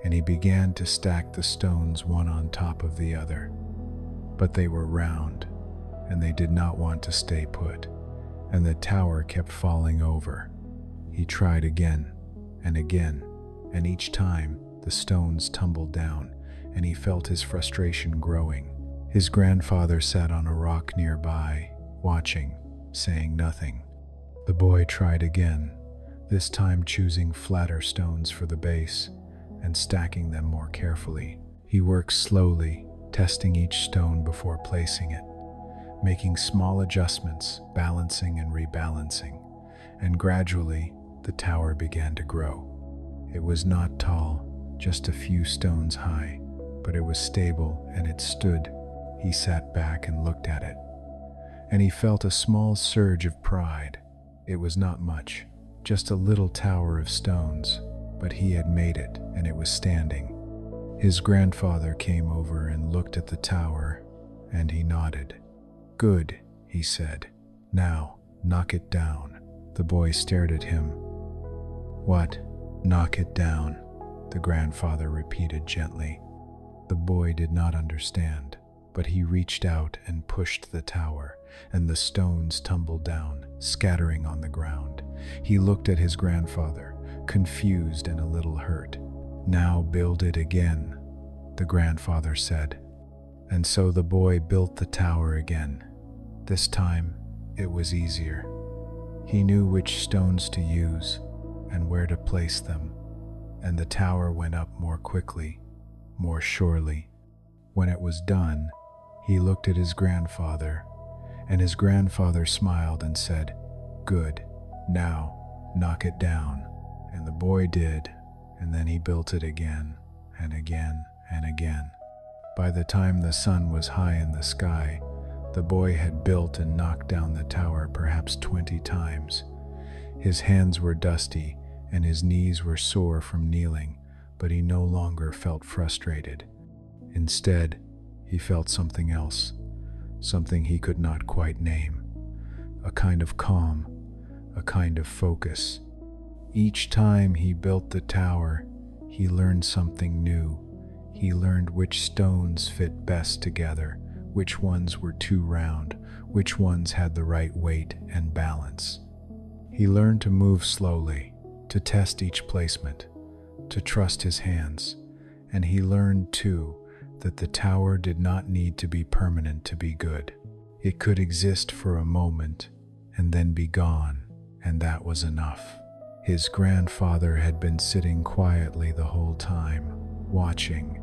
and he began to stack the stones one on top of the other. But they were round, and they did not want to stay put, and the tower kept falling over. He tried again, and each time the stones tumbled down, and he felt his frustration growing. His grandfather sat on a rock nearby, watching, saying nothing. The boy tried again, this time choosing flatter stones for the base and stacking them more carefully. He worked slowly, testing each stone before placing it, making small adjustments, balancing and rebalancing, and gradually the tower began to grow. It was not tall, just a few stones high, but it was stable and it stood. He sat back and looked at it, and he felt a small surge of pride. It was not much, just a little tower of stones, but he had made it and it was standing. His grandfather came over and looked at the tower, and he nodded. "Good," he said. "Now, knock it down." The boy stared at him. "What? Knock it down?" the grandfather repeated gently. The boy did not understand, but he reached out and pushed the tower, and the stones tumbled down, scattering on the ground. He looked at his grandfather, confused and a little hurt. "Now build it again," the grandfather said. And so the boy built the tower again. This time, it was easier. He knew which stones to use and where to place them, and the tower went up more quickly, more surely. When it was done, he looked at his grandfather, and his grandfather smiled and said, "Good, now knock it down." And the boy did, and then he built it again, and again, and again. By the time the sun was high in the sky, the boy had built and knocked down the tower perhaps 20 times. His hands were dusty, and his knees were sore from kneeling, but he no longer felt frustrated. Instead, he felt something else, something he could not quite name. A kind of calm, a kind of focus. Each time he built the tower, he learned something new. He learned which stones fit best together, which ones were too round, which ones had the right weight and balance. He learned to move slowly, to test each placement, to trust his hands, and he learned too that the tower did not need to be permanent to be good. It could exist for a moment and then be gone, and that was enough. His grandfather had been sitting quietly the whole time, watching,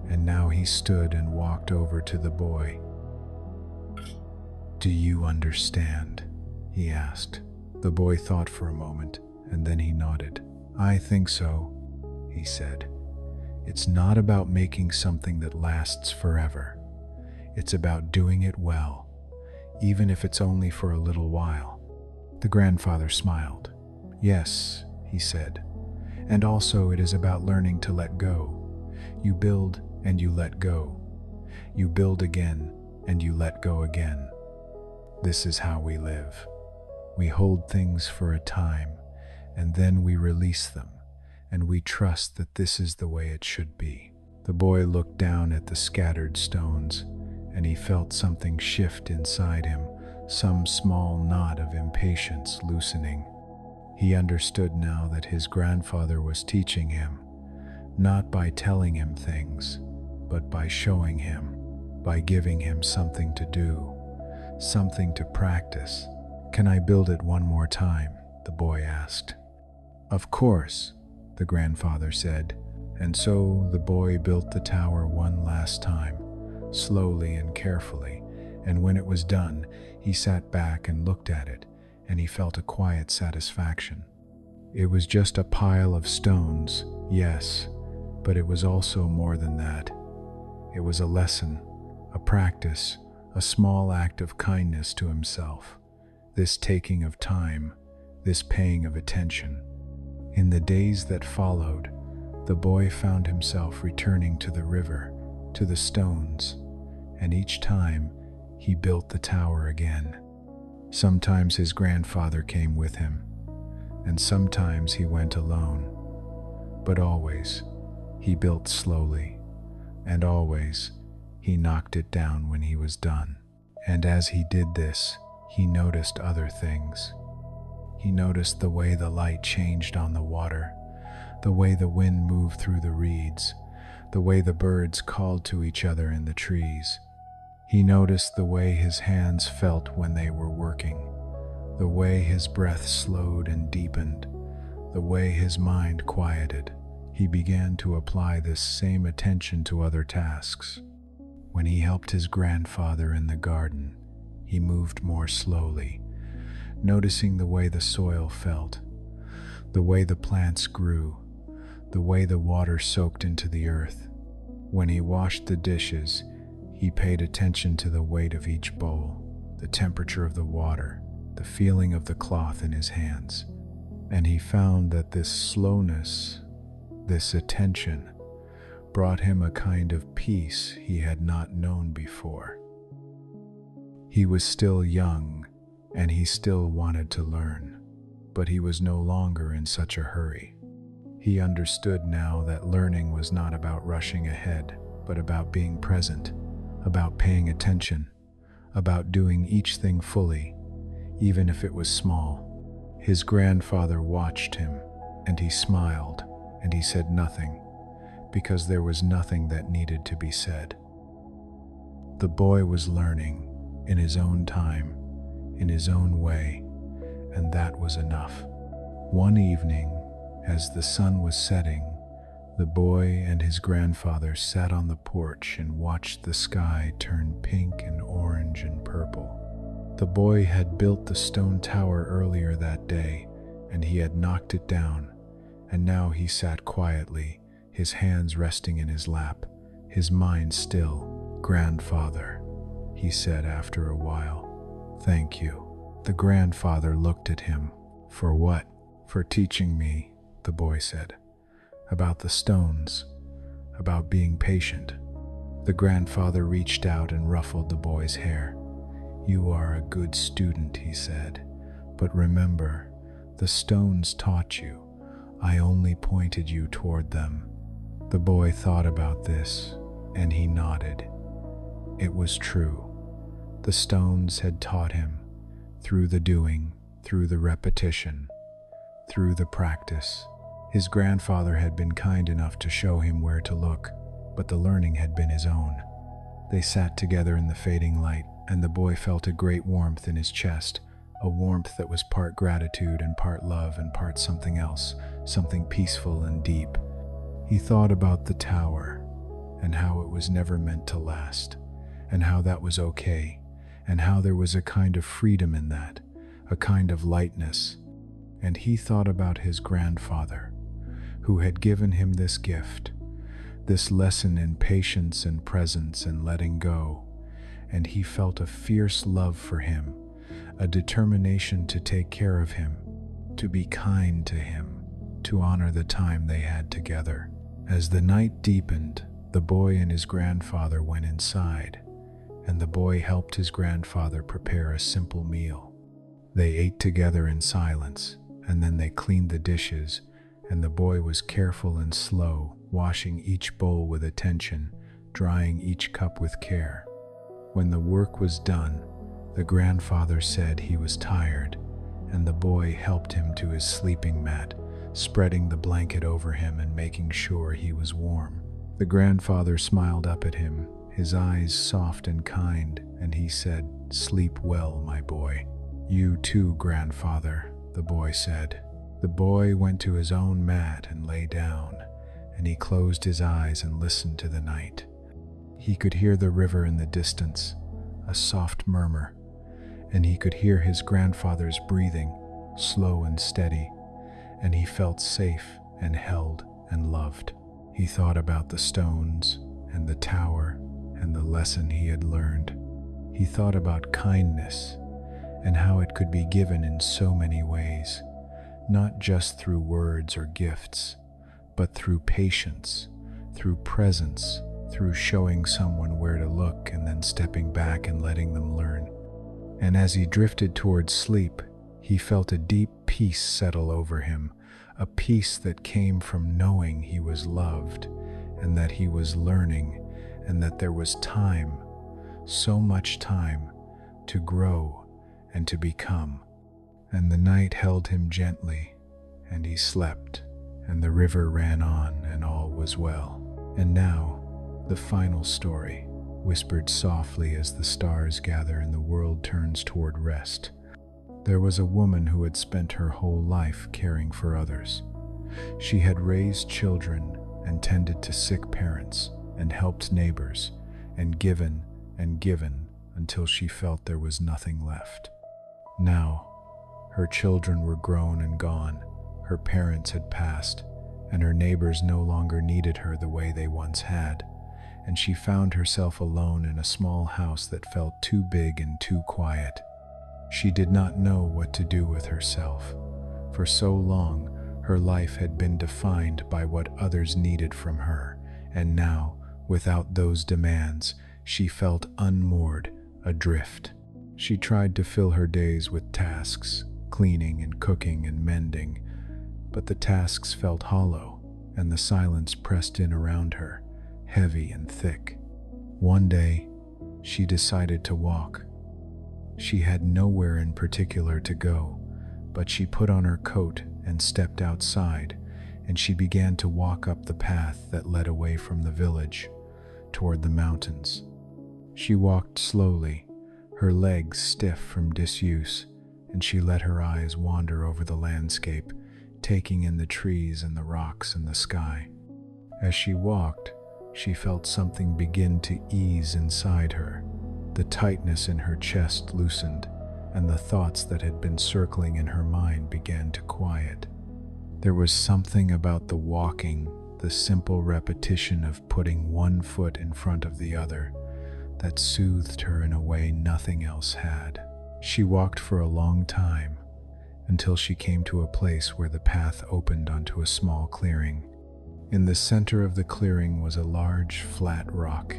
and now he stood and walked over to the boy. "Do you understand?" he asked. The boy thought for a moment, and then he nodded. "I think so," he said. "It's not about making something that lasts forever. It's about doing it well, even if it's only for a little while." The grandfather smiled. "Yes," he said, "and also it is about learning to let go. You build and you let go. You build again and you let go again. This is how we live. We hold things for a time, and then we release them, and we trust that this is the way it should be." The boy looked down at the scattered stones, and he felt something shift inside him, some small knot of impatience loosening. He understood now that his grandfather was teaching him, not by telling him things, but by showing him, by giving him something to do, something to practice. "Can I build it one more time?" the boy asked. "Of course," the grandfather said, and so the boy built the tower one last time, slowly and carefully, and when it was done, he sat back and looked at it, and he felt a quiet satisfaction. It was just a pile of stones, yes, but it was also more than that. It was a lesson, a practice, a small act of kindness to himself, this taking of time, this paying of attention. In the days that followed, the boy found himself returning to the river, to the stones, and each time he built the tower again. Sometimes his grandfather came with him, and sometimes he went alone, but always he built slowly, and always he knocked it down when he was done. And as he did this, he noticed other things. He noticed the way the light changed on the water, the way the wind moved through the reeds, the way the birds called to each other in the trees. He noticed the way his hands felt when they were working, the way his breath slowed and deepened, the way his mind quieted. He began to apply this same attention to other tasks. When he helped his grandfather in the garden, he moved more slowly, noticing the way the soil felt, the way the plants grew, the way the water soaked into the earth. When he washed the dishes, he paid attention to the weight of each bowl, the temperature of the water, the feeling of the cloth in his hands. And he found that this slowness, this attention, brought him a kind of peace he had not known before. He was still young, and he still wanted to learn, but he was no longer in such a hurry. He understood now that learning was not about rushing ahead, but about being present, about paying attention, about doing each thing fully, even if it was small. His grandfather watched him, and he smiled, and he said nothing, because there was nothing that needed to be said. The boy was learning in his own time, in his own way, and that was enough. One evening, as the sun was setting, the boy and his grandfather sat on the porch and watched the sky turn pink and orange and purple. The boy had built the stone tower earlier that day, and he had knocked it down, and now he sat quietly, his hands resting in his lap, his mind still. "Grandfather," he said after a while, "thank you." The grandfather looked at him. "For what?" "For teaching me," the boy said, "about the stones, about being patient." The grandfather reached out and ruffled the boy's hair. "You are a good student," he said, "but remember, the stones taught you. I only pointed you toward them." The boy thought about this, and he nodded. It was true. The stones had taught him, through the doing, through the repetition, through the practice. His grandfather had been kind enough to show him where to look, but the learning had been his own. They sat together in the fading light, and the boy felt a great warmth in his chest, a warmth that was part gratitude and part love and part something else, something peaceful and deep. He thought about the tower, and how it was never meant to last, and how that was okay, and how there was a kind of freedom in that, a kind of lightness. And he thought about his grandfather, who had given him this gift, this lesson in patience and presence and letting go, and he felt a fierce love for him, a determination to take care of him, to be kind to him, to honor the time they had together. As the night deepened, the boy and his grandfather went inside, and the boy helped his grandfather prepare a simple meal. They ate together in silence, and then they cleaned the dishes, and the boy was careful and slow, washing each bowl with attention, drying each cup with care. When the work was done, the grandfather said he was tired, and the boy helped him to his sleeping mat, spreading the blanket over him and making sure he was warm. The grandfather smiled up at him, his eyes soft and kind, and he said, "Sleep well, my boy." "You too, grandfather," the boy said. The boy went to his own mat and lay down, and he closed his eyes and listened to the night. He could hear the river in the distance, a soft murmur, and he could hear his grandfather's breathing, slow and steady, and he felt safe and held and loved. He thought about the stones and the tower and the lesson he had learned. He thought about kindness and how it could be given in so many ways, not just through words or gifts, but through patience, through presence, through showing someone where to look and then stepping back and letting them learn. And as he drifted towards sleep, he felt a deep peace settle over him, a peace that came from knowing he was loved and that he was learning and that there was time, so much time, to grow and to become. And the night held him gently, and he slept, and the river ran on, and all was well. And now, the final story, whispered softly as the stars gather and the world turns toward rest. There was a woman who had spent her whole life caring for others. She had raised children and tended to sick parents and helped neighbors and given until she felt there was nothing left. Now, her children were grown and gone, her parents had passed, and her neighbors no longer needed her the way they once had, and she found herself alone in a small house that felt too big and too quiet. She did not know what to do with herself. For so long, her life had been defined by what others needed from her, and now, without those demands, she felt unmoored, adrift. She tried to fill her days with tasks, cleaning and cooking and mending, but the tasks felt hollow, and the silence pressed in around her, heavy and thick. One day, she decided to walk. She had nowhere in particular to go, but she put on her coat and stepped outside, and she began to walk up the path that led away from the village, toward the mountains. She walked slowly, her legs stiff from disuse, and she let her eyes wander over the landscape, taking in the trees and the rocks and the sky. As she walked, she felt something begin to ease inside her. The tightness in her chest loosened, and the thoughts that had been circling in her mind began to quiet. There was something about the walking, the simple repetition of putting one foot in front of the other, that soothed her in a way nothing else had. She walked for a long time, until she came to a place where the path opened onto a small clearing. In the center of the clearing was a large, flat rock,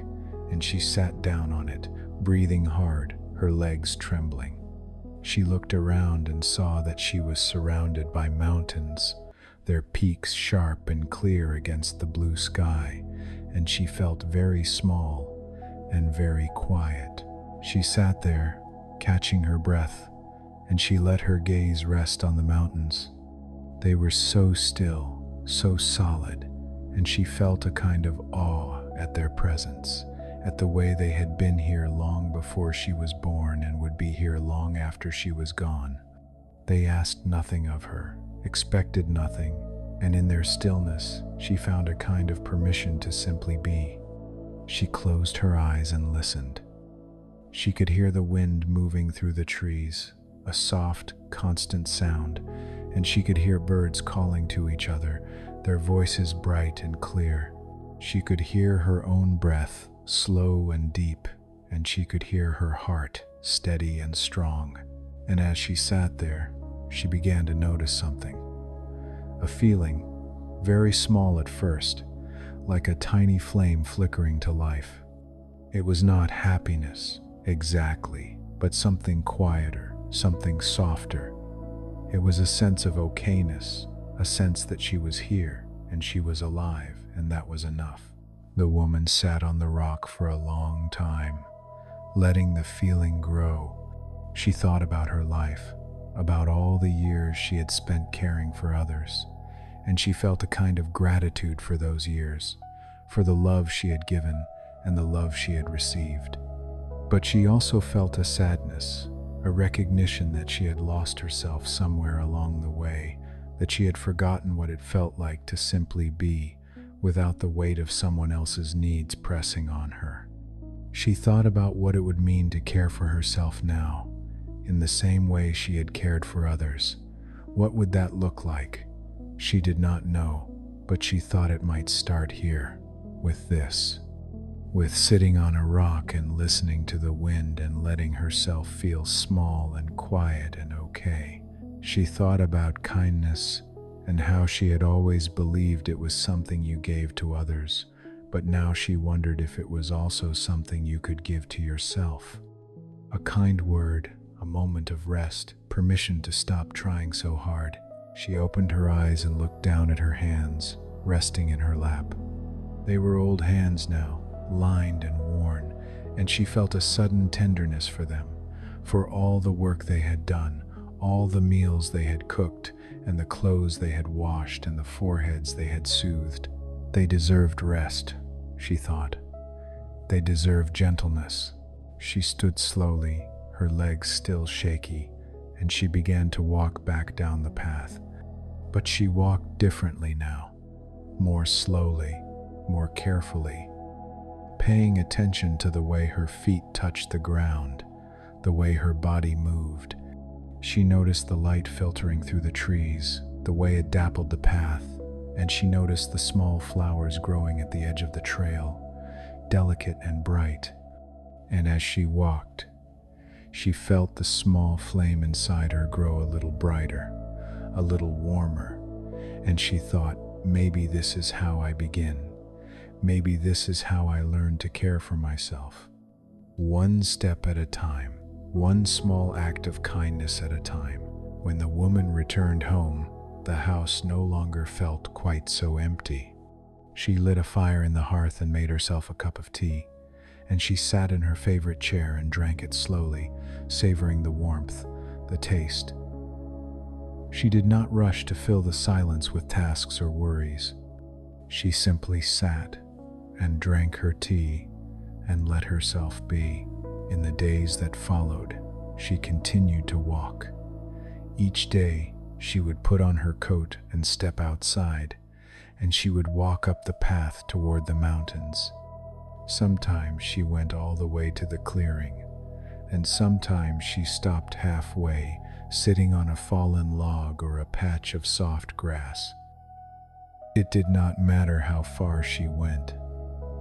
and she sat down on it, breathing hard, her legs trembling. She looked around and saw that she was surrounded by mountains, their peaks sharp and clear against the blue sky, and she felt very small, and very quiet. She sat there, catching her breath, and she let her gaze rest on the mountains. They were so still, so solid, and she felt a kind of awe at their presence, at the way they had been here long before she was born and would be here long after she was gone. They asked nothing of her, expected nothing, and in their stillness, she found a kind of permission to simply be. She closed her eyes and listened. She could hear the wind moving through the trees, a soft, constant sound, and she could hear birds calling to each other, their voices bright and clear. She could hear her own breath, slow and deep, and she could hear her heart, steady and strong. And as she sat there, she began to notice something. A feeling, very small at first, like a tiny flame flickering to life. It was not happiness, exactly, but something quieter, something softer. It was a sense of okayness, a sense that she was here and she was alive, and that was enough. The woman sat on the rock for a long time, letting the feeling grow. She thought about her life, about all the years she had spent caring for others, and she felt a kind of gratitude for those years, for the love she had given and the love she had received. But she also felt a sadness, a recognition that she had lost herself somewhere along the way, that she had forgotten what it felt like to simply be, without the weight of someone else's needs pressing on her. She thought about what it would mean to care for herself now, in the same way she had cared for others. What would that look like? She did not know, but she thought it might start here, with this. With sitting on a rock and listening to the wind and letting herself feel small and quiet and okay. She thought about kindness and how she had always believed it was something you gave to others, but now she wondered if it was also something you could give to yourself. A kind word, a moment of rest, permission to stop trying so hard. She opened her eyes and looked down at her hands, resting in her lap. They were old hands now, lined and worn, and she felt a sudden tenderness for them, for all the work they had done, all the meals they had cooked, and the clothes they had washed, and the foreheads they had soothed. They deserved rest, she thought. They deserved gentleness. She stood slowly, her legs still shaky, and she began to walk back down the path. But she walked differently now, more slowly, more carefully, paying attention to the way her feet touched the ground, the way her body moved. She noticed the light filtering through the trees, the way it dappled the path, and she noticed the small flowers growing at the edge of the trail, delicate and bright. And as she walked, she felt the small flame inside her grow a little brighter, a little warmer, and she thought, maybe this is how I begin. Maybe this is how I learn to care for myself. One step at a time, one small act of kindness at a time. When the woman returned home, the house no longer felt quite so empty. She lit a fire in the hearth and made herself a cup of tea, and she sat in her favorite chair and drank it slowly, savoring the warmth, the taste. She did not rush to fill the silence with tasks or worries. She simply sat and drank her tea and let herself be. In the days that followed, she continued to walk. Each day, she would put on her coat and step outside, and she would walk up the path toward the mountains. Sometimes she went all the way to the clearing, and sometimes she stopped halfway, sitting on a fallen log or a patch of soft grass. It did not matter how far she went.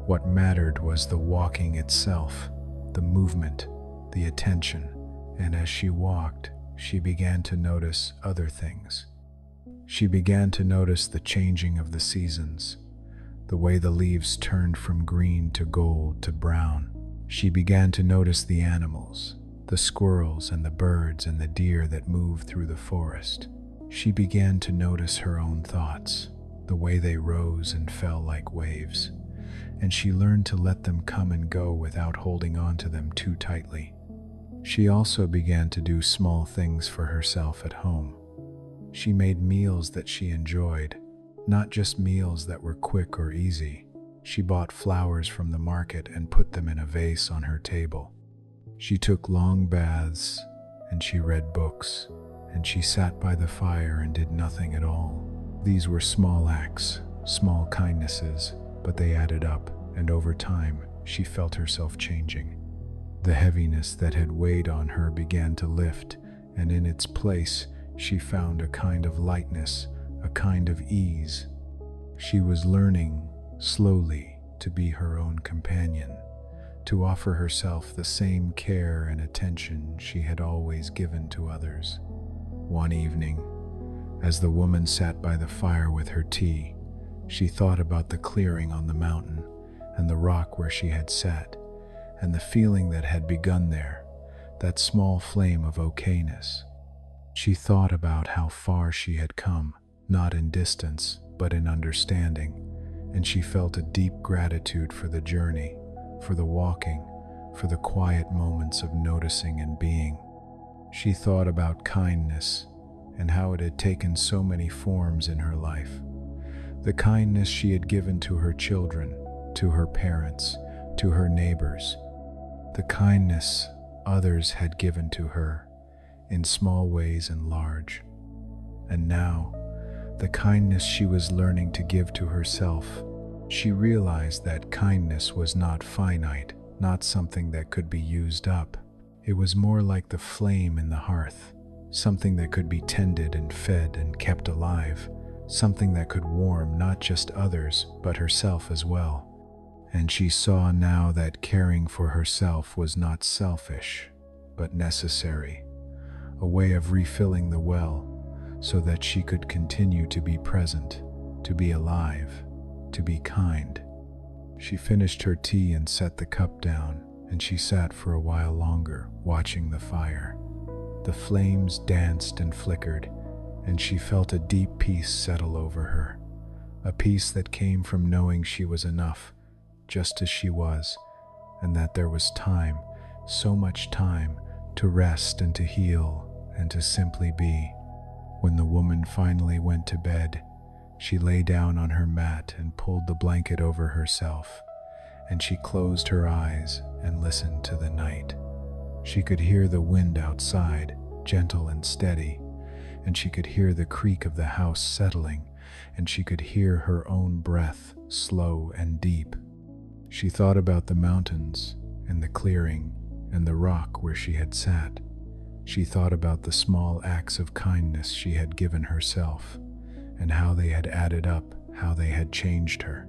What mattered was the walking itself, the movement, the attention, and as she walked, she began to notice other things. She began to notice the changing of the seasons, the way the leaves turned from green to gold to brown. She began to notice the animals, the squirrels and the birds and the deer that moved through the forest. She began to notice her own thoughts, the way they rose and fell like waves, and she learned to let them come and go without holding on to them too tightly. She also began to do small things for herself at home. She made meals that she enjoyed, not just meals that were quick or easy. She bought flowers from the market and put them in a vase on her table. She took long baths, and she read books, and she sat by the fire and did nothing at all. These were small acts, small kindnesses, but they added up, and over time, she felt herself changing. The heaviness that had weighed on her began to lift, and in its place, she found a kind of lightness, a kind of ease. She was learning, slowly, to be her own companion, to offer herself the same care and attention she had always given to others. One evening, as the woman sat by the fire with her tea, she thought about the clearing on the mountain and the rock where she had sat, and the feeling that had begun there, that small flame of okayness. She thought about how far she had come, not in distance, but in understanding, and she felt a deep gratitude for the journey, for the walking, for the quiet moments of noticing and being. She thought about kindness and how it had taken so many forms in her life. The kindness she had given to her children, to her parents, to her neighbors. The kindness others had given to her, in small ways and large. And now, the kindness she was learning to give to herself. She realized that kindness was not finite, not something that could be used up. It was more like the flame in the hearth, something that could be tended and fed and kept alive, something that could warm not just others, but herself as well. And she saw now that caring for herself was not selfish, but necessary, a way of refilling the well so that she could continue to be present, to be alive, to be kind. She finished her tea and set the cup down, and she sat for a while longer, watching the fire. The flames danced and flickered, and she felt a deep peace settle over her, a peace that came from knowing she was enough, just as she was, and that there was time, so much time, to rest and to heal and to simply be. When the woman finally went to bed, she lay down on her mat and pulled the blanket over herself, and she closed her eyes and listened to the night. She could hear the wind outside, gentle and steady, and she could hear the creak of the house settling, and she could hear her own breath, slow and deep. She thought about the mountains and the clearing and the rock where she had sat. She thought about the small acts of kindness she had given herself, and how they had added up, how they had changed her.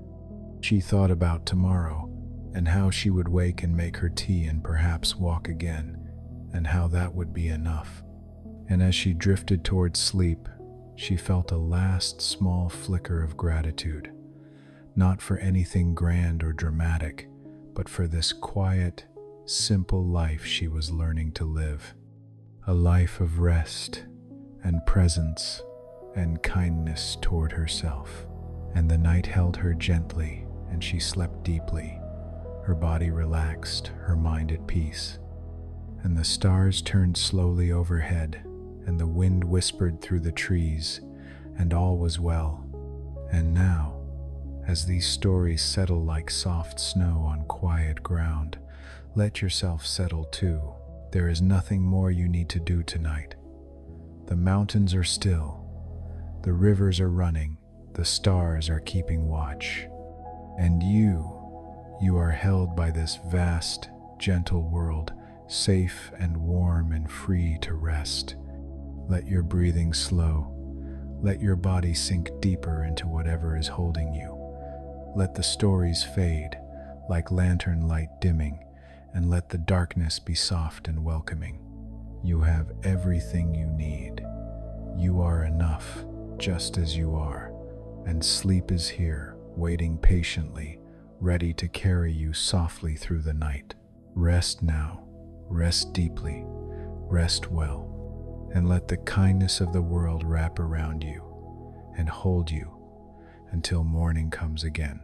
She thought about tomorrow, and how she would wake and make her tea and perhaps walk again, and how that would be enough. And as she drifted towards sleep, she felt a last small flicker of gratitude, not for anything grand or dramatic, but for this quiet, simple life she was learning to live. A life of rest and presence and kindness toward herself. And the night held her gently, and she slept deeply, her body relaxed, her mind at peace. And the stars turned slowly overhead, and the wind whispered through the trees, and all was well. And now, as these stories settle like soft snow on quiet ground, let yourself settle too. There is nothing more you need to do tonight. The mountains are still, the rivers are running, the stars are keeping watch. And you are held by this vast, gentle world, safe and warm and free to rest. Let your breathing slow. Let your body sink deeper into whatever is holding you. Let the stories fade, like lantern light dimming, and let the darkness be soft and welcoming. You have everything you need. You are enough, just as you are, and sleep is here, waiting patiently, ready to carry you softly through the night. Rest now, rest deeply, rest well, and let the kindness of the world wrap around you and hold you until morning comes again.